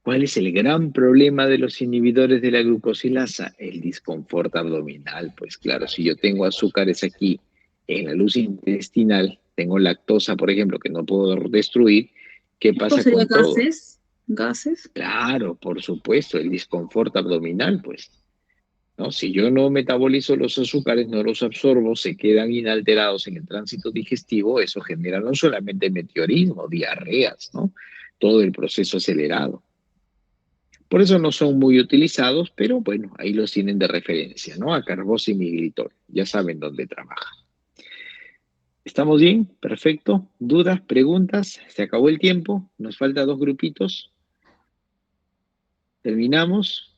¿Cuál es el gran problema de los inhibidores de la glucosilasa? El disconfort abdominal. Pues claro, si yo tengo azúcares aquí en la luz intestinal, tengo lactosa, por ejemplo, que no puedo destruir, ¿qué pasa con todo? ¿Gases? Claro, por supuesto, el disconfort abdominal, pues, ¿no? Si yo no metabolizo los azúcares, no los absorbo, se quedan inalterados en el tránsito digestivo, eso genera no solamente meteorismo, diarreas, ¿no? Todo el proceso acelerado. Por eso no son muy utilizados, pero bueno, ahí los tienen de referencia, ¿no? Acarbosa y miglitol, ya saben dónde trabaja. ¿Estamos bien? Perfecto. ¿Dudas? ¿Preguntas? ¿Se acabó el tiempo? Nos falta 2 grupitos. Terminamos,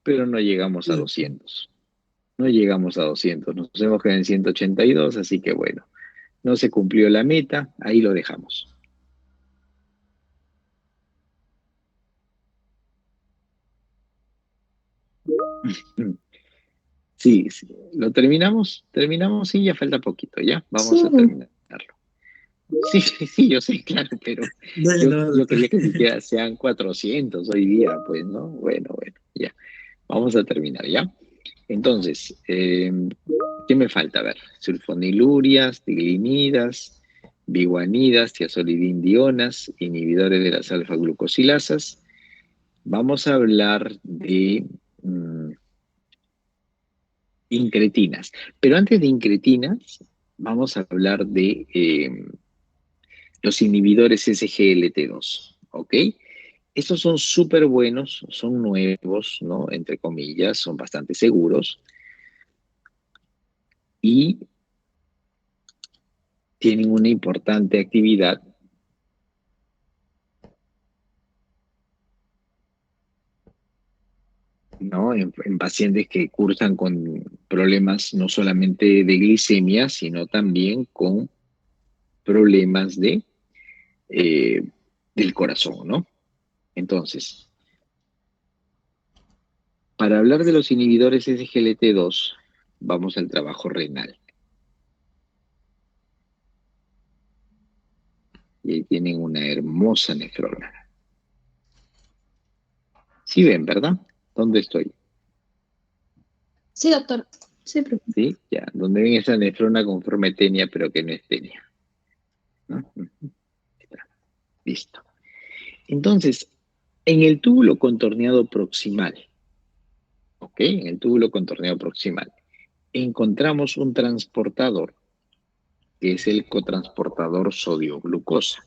pero no llegamos a 200. No llegamos a 200. Nos hemos quedado en 182, así que bueno, no se cumplió la meta. Ahí lo dejamos. Sí, sí. ¿Lo terminamos? Terminamos, sí, ya falta poquito, ¿ya? Vamos Sí. a terminarlo. Sí, sí, yo sé, claro, pero Dale, yo, no, yo doctor. quería que siquiera sean 400 hoy día, pues, ¿no? Bueno, ya. Vamos a terminar, ¿ya? Entonces, ¿qué me falta? A ver, sulfonilurias, tiglinidas, biguanidas, tiazolidindionas, inhibidores de las alfa-glucosilasas. Vamos a hablar de incretinas. Pero antes de incretinas, vamos a hablar de los inhibidores SGLT2, ¿ok? Estos son súper buenos, son nuevos, ¿no? Entre comillas, son bastante seguros y tienen una importante actividad, ¿no? En pacientes que cursan con problemas no solamente de glicemia, sino también con problemas eh, del corazón, ¿no? Entonces, para hablar de los inhibidores SGLT2, vamos al trabajo renal. Y ahí tienen una hermosa nefrona. Sí ven, ¿verdad? ¿Dónde estoy? Sí, doctor. Sí, profe. ¿Sí? Ya, donde ven esa nefrona con forma de tenia, pero que no es tenia, ¿no? Está. Listo. Entonces, en el túbulo contorneado proximal, ¿ok? En el túbulo contorneado proximal, encontramos un transportador, que es el cotransportador sodio-glucosa.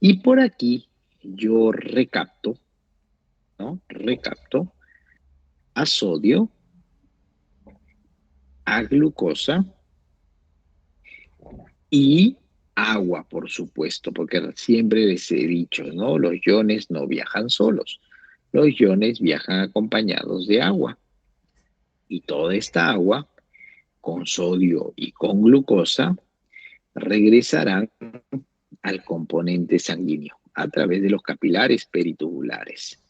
Y por aquí yo recapto, ¿no? Recapto a sodio, a glucosa y agua, por supuesto, porque siempre les he dicho, ¿no? Los iones no viajan solos. Los iones viajan acompañados de agua. Y toda esta agua, con sodio y con glucosa, regresarán al componente sanguíneo a través de los capilares peritubulares.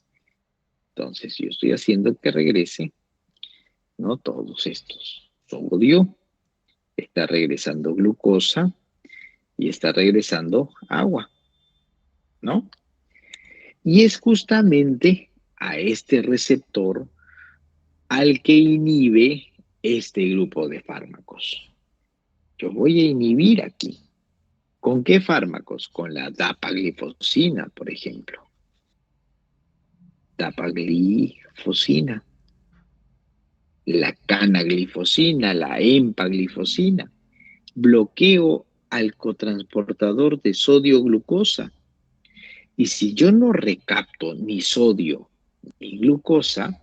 Entonces, yo estoy haciendo que regrese, ¿no? Todos estos. Sodio, está regresando glucosa y está regresando agua, ¿no? Y es justamente a este receptor al que inhibe este grupo de fármacos. Yo voy a inhibir aquí. ¿Con qué fármacos? Con la dapaglifosina, por ejemplo. Dapaglifosina, la canaglifosina, la empaglifosina. Bloqueo al cotransportador de sodio-glucosa. Y si yo no recapto ni sodio ni glucosa,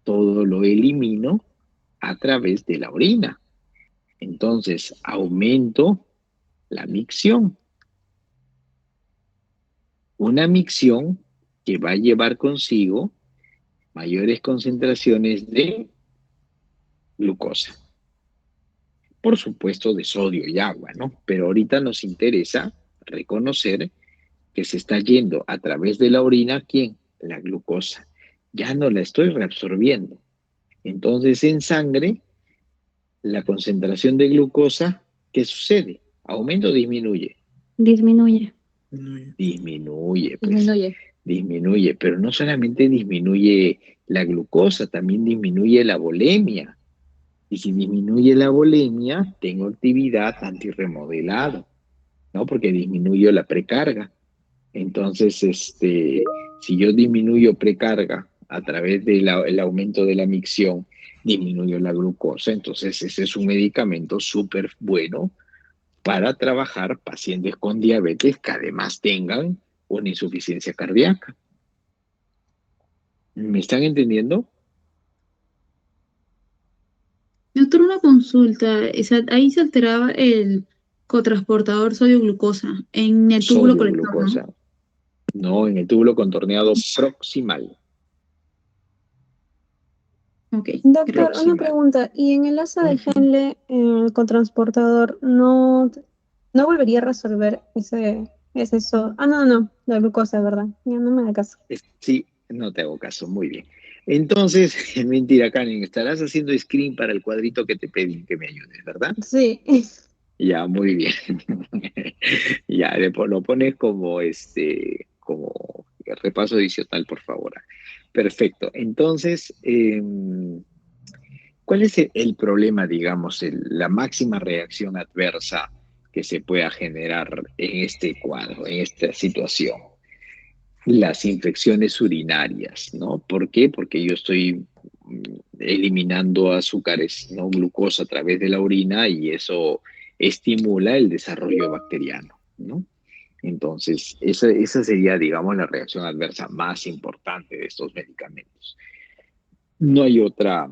todo lo elimino a través de la orina. Entonces, aumento la micción. Una micción que va a llevar consigo mayores concentraciones de glucosa. Por supuesto, de sodio y agua, ¿no? Pero ahorita nos interesa reconocer que se está yendo a través de la orina, ¿quién? La glucosa. Ya no la estoy reabsorbiendo. Entonces, en sangre, la concentración de glucosa, ¿qué sucede? ¿Aumenta o disminuye? Disminuye. Disminuye, pues. Disminuye. Disminuye, pero no solamente disminuye la glucosa, también disminuye la volemia. Y si disminuye la volemia, tengo actividad antirremodelado, ¿no? Porque disminuyo la precarga. Entonces, si yo disminuyo precarga a través del aumento de la micción, disminuyo la glucosa. Entonces, ese es un medicamento súper bueno para trabajar pacientes con diabetes que además tengan una insuficiencia cardíaca. ¿Me están entendiendo? Doctor, una consulta. Ahí se alteraba el cotransportador sodio-glucosa en el túbulo Sodio colector, ¿no? glucosa. No, en el túbulo contorneado proximal. Ok, Doctor, una Proximal. pregunta. ¿Y en el asa de Ujú. Henle, el cotransportador, no volvería a resolver ese eso? Ah, no, la glucosa, ¿verdad? Ya no me da caso. Sí, no te hago caso, muy bien. Entonces, mentira, Karen, estarás haciendo screen para el cuadrito que te pedí que me ayudes, ¿verdad? Sí. Ya, muy bien. Ya, lo pones como como repaso adicional, por favor. Perfecto. Entonces, ¿cuál es el problema, digamos, la máxima reacción adversa que se pueda generar en este cuadro, en esta situación? Las infecciones urinarias, ¿no? ¿Por qué? Porque yo estoy eliminando azúcares, ¿no? Glucosa a través de la orina y eso estimula el desarrollo bacteriano, ¿no? Entonces, esa sería, digamos, la reacción adversa más importante de estos medicamentos. No hay otra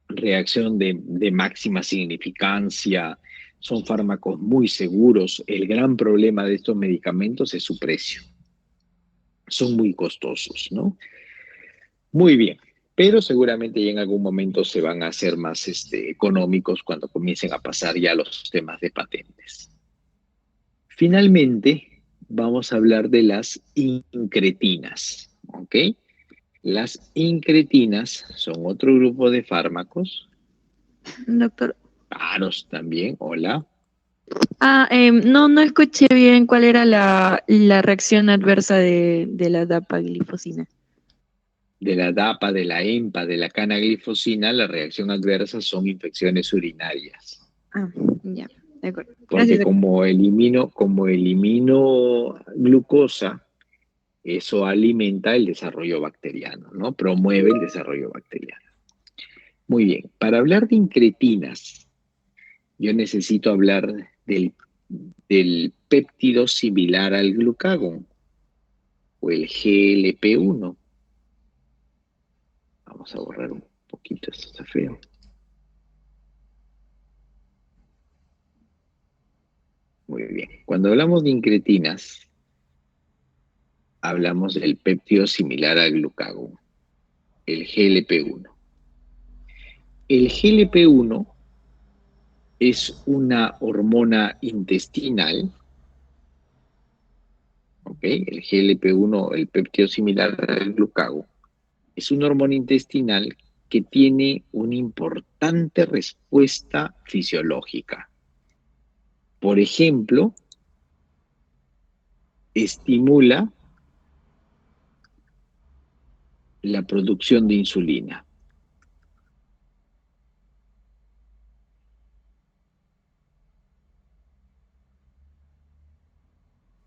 reacción de máxima significancia, son fármacos muy seguros. El gran problema de estos medicamentos es su precio. Son muy costosos, ¿no? Muy bien, pero seguramente ya en algún momento se van a hacer más económicos cuando comiencen a pasar ya los temas de patentes. Finalmente, vamos a hablar de las incretinas, ¿ok? Las incretinas son otro grupo de fármacos, Doctor. caros también, hola, No escuché bien cuál era la reacción adversa de la dapaglifosina. de la DAPA, de la EMPA, de la canaglifosina, la reacción adversa son infecciones urinarias. Ah, ya, de acuerdo. Porque Gracias, doctor. como elimino glucosa, eso alimenta el desarrollo bacteriano, ¿no? Promueve el desarrollo bacteriano. Muy bien, para hablar de incretinas, yo necesito hablar del péptido similar al glucagón, o el GLP-1. Vamos a borrar un poquito, esto está feo. Muy bien, cuando hablamos de incretinas, hablamos del péptido similar al glucagón, el GLP-1. El GLP-1 es una hormona intestinal, ¿ok? El GLP-1, el péptido similar al glucagón, es una hormona intestinal que tiene una importante respuesta fisiológica. Por ejemplo, estimula la producción de insulina.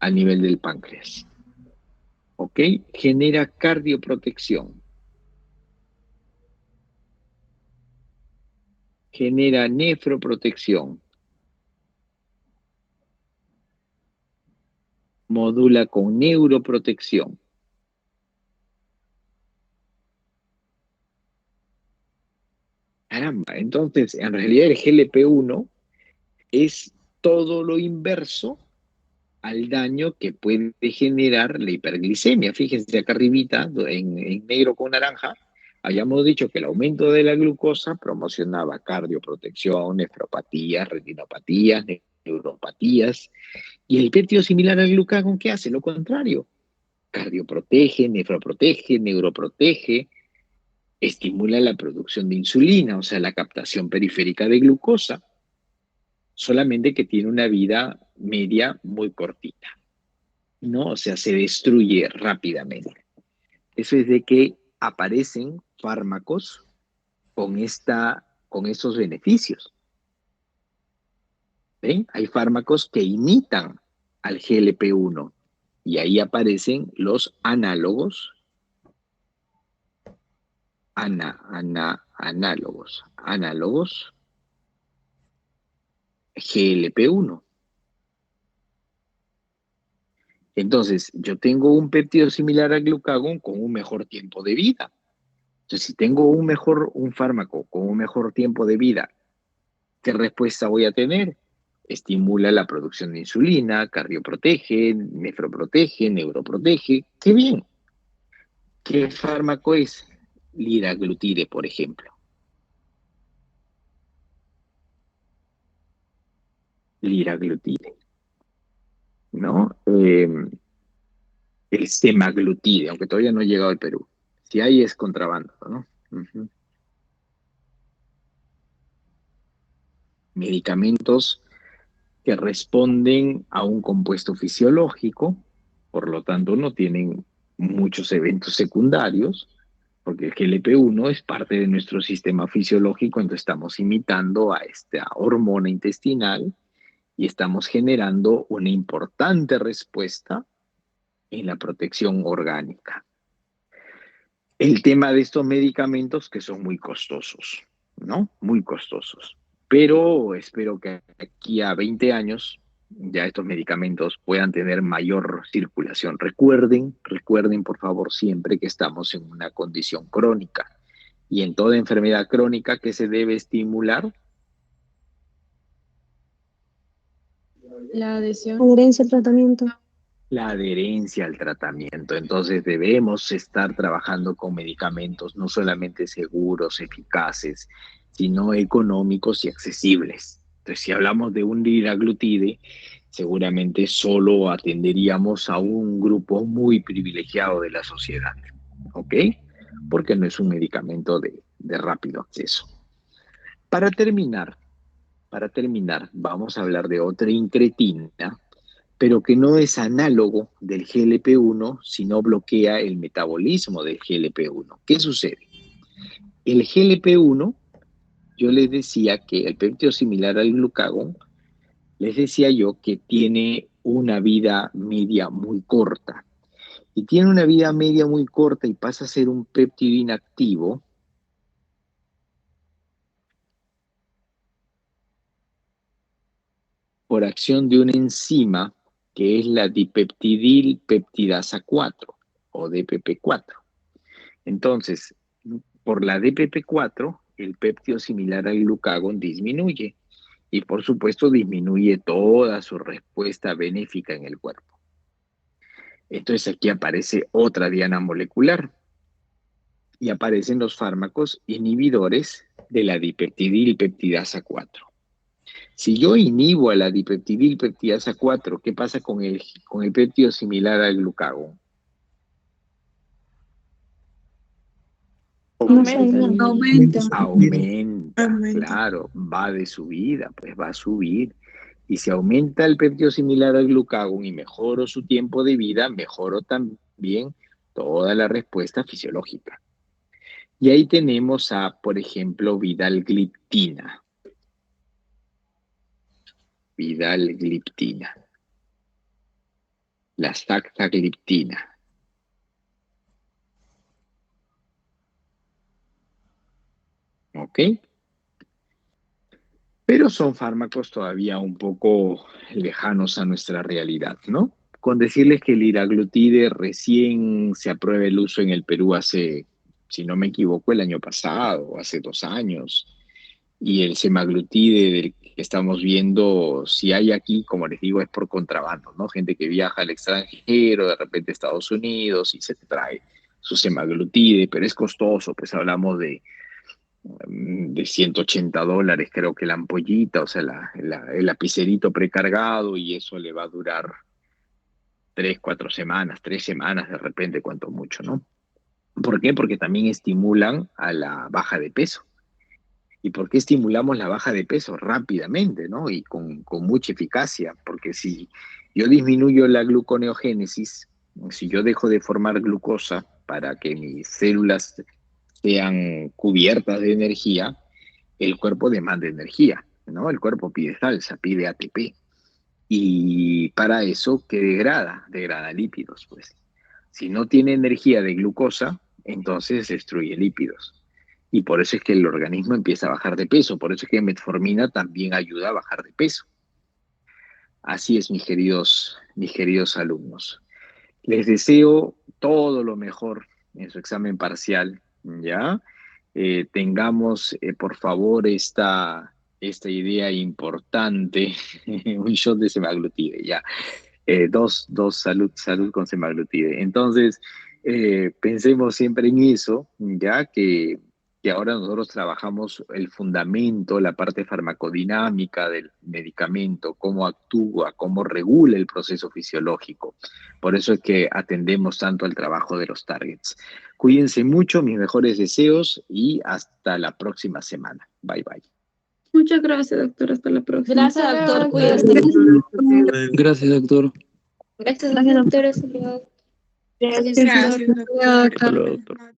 A nivel del páncreas. ¿Ok? Genera cardioprotección. Genera nefroprotección. Modula con neuroprotección. Caramba, entonces en realidad el GLP-1 es todo lo inverso al daño que puede generar la hiperglicemia. Fíjense acá arribita, en negro con naranja, habíamos dicho que el aumento de la glucosa promocionaba cardioprotección, nefropatías, retinopatías, neuropatías, y el péptido similar al glucagón, ¿qué hace? Lo contrario. Cardioprotege, nefroprotege, neuroprotege, estimula la producción de insulina, o sea, la captación periférica de glucosa, solamente que tiene una vida media muy cortita, ¿no? O sea, se destruye rápidamente. Eso es de que aparecen fármacos con estos beneficios. ¿Ven? Hay fármacos que imitan al GLP-1 y ahí aparecen los análogos, análogos GLP-1. Entonces, yo tengo un péptido similar al glucagón con un mejor tiempo de vida. Entonces, si tengo un fármaco con un mejor tiempo de vida, ¿qué respuesta voy a tener? Estimula la producción de insulina, cardioprotege, nefroprotege, neuroprotege. ¡Qué bien! ¿Qué fármaco es? Liraglutide, por ejemplo. Liraglutide, ¿no? El semaglutide, aunque todavía no ha llegado al Perú. Si hay es contrabando, ¿no? Ujú. Medicamentos que responden a un compuesto fisiológico, por lo tanto no tienen muchos eventos secundarios, porque el GLP-1 es parte de nuestro sistema fisiológico, entonces estamos imitando a esta hormona intestinal y estamos generando una importante respuesta en la protección orgánica. El tema de estos medicamentos que son muy costosos, ¿no? Muy costosos. Pero espero que aquí a 20 años ya estos medicamentos puedan tener mayor circulación. Recuerden por favor siempre que estamos en una condición crónica. Y en toda enfermedad crónica que se debe estimular, La adhesión. Adherencia al tratamiento. la adherencia al tratamiento. Entonces debemos estar trabajando con medicamentos no solamente seguros, eficaces, sino económicos y accesibles. Entonces, si hablamos de un liraglutide, seguramente solo atenderíamos a un grupo muy privilegiado de la sociedad, ¿ok? Porque no es un medicamento de rápido acceso. Para terminar, vamos a hablar de otra incretina, pero que no es análogo del GLP-1, sino bloquea el metabolismo del GLP-1. ¿Qué sucede? El GLP-1, yo les decía que el péptido similar al glucagón, les decía yo que tiene una vida media muy corta. Y tiene una vida media muy corta y pasa a ser un péptido inactivo por acción de una enzima que es la dipeptidilpeptidasa 4 o DPP4. Entonces, por la DPP4, el péptido similar al glucagón disminuye y por supuesto disminuye toda su respuesta benéfica en el cuerpo. Entonces aquí aparece otra diana molecular y aparecen los fármacos inhibidores de la dipeptidilpeptidasa 4. Si yo inhibo a la dipeptidilpeptidasa 4, ¿qué pasa con el péptido similar al glucagón? Aumenta, claro, va de subida, pues va a subir. Y si aumenta el péptido similar al glucagón y mejoro su tiempo de vida, mejoro también toda la respuesta fisiológica. Y ahí tenemos a, por ejemplo, vidalgliptina. La saxagliptina. ¿Ok? Pero son fármacos todavía un poco lejanos a nuestra realidad, ¿no? Con decirles que el liraglutide recién se aprueba el uso en el Perú hace, si no me equivoco, el año pasado, o hace 2 años. Y el semaglutide del que estamos viendo, si hay aquí, como les digo, es por contrabando, ¿no? Gente que viaja al extranjero, de repente a Estados Unidos y se trae su semaglutide, pero es costoso, pues hablamos de $180, creo que la ampollita, o sea, el lapicerito precargado, y eso le va a durar 3 semanas de repente, cuanto mucho, ¿no? ¿Por qué? Porque también estimulan a la baja de peso. ¿Y por qué estimulamos la baja de peso? Rápidamente, ¿no? Y con mucha eficacia, porque si yo disminuyo la gluconeogénesis, si yo dejo de formar glucosa para que mis células sean cubiertas de energía, el cuerpo demanda energía, ¿no? El cuerpo pide salsa, pide ATP. Y para eso, ¿qué degrada? Degrada lípidos, pues. Si no tiene energía de glucosa, entonces destruye lípidos. Y por eso es que el organismo empieza a bajar de peso. Por eso es que metformina también ayuda a bajar de peso. Así es, mis queridos alumnos. Les deseo todo lo mejor en su examen parcial ¿ya? Tengamos, por favor, esta idea importante, un shot de semaglutide, ya. Dos salud con semaglutide. Entonces, pensemos siempre en eso, ya que ahora nosotros trabajamos el fundamento, la parte farmacodinámica del medicamento, cómo actúa, cómo regula el proceso fisiológico. Por eso es que atendemos tanto al trabajo de los targets. Cuídense mucho, mis mejores deseos y hasta la próxima semana. Bye, bye. Muchas gracias, doctor. Hasta la próxima. Gracias, doctor. Cuídate. Gracias, doctor. Gracias, doctor. Gracias, doctor. Gracias, doctor. Hasta luego, doctor.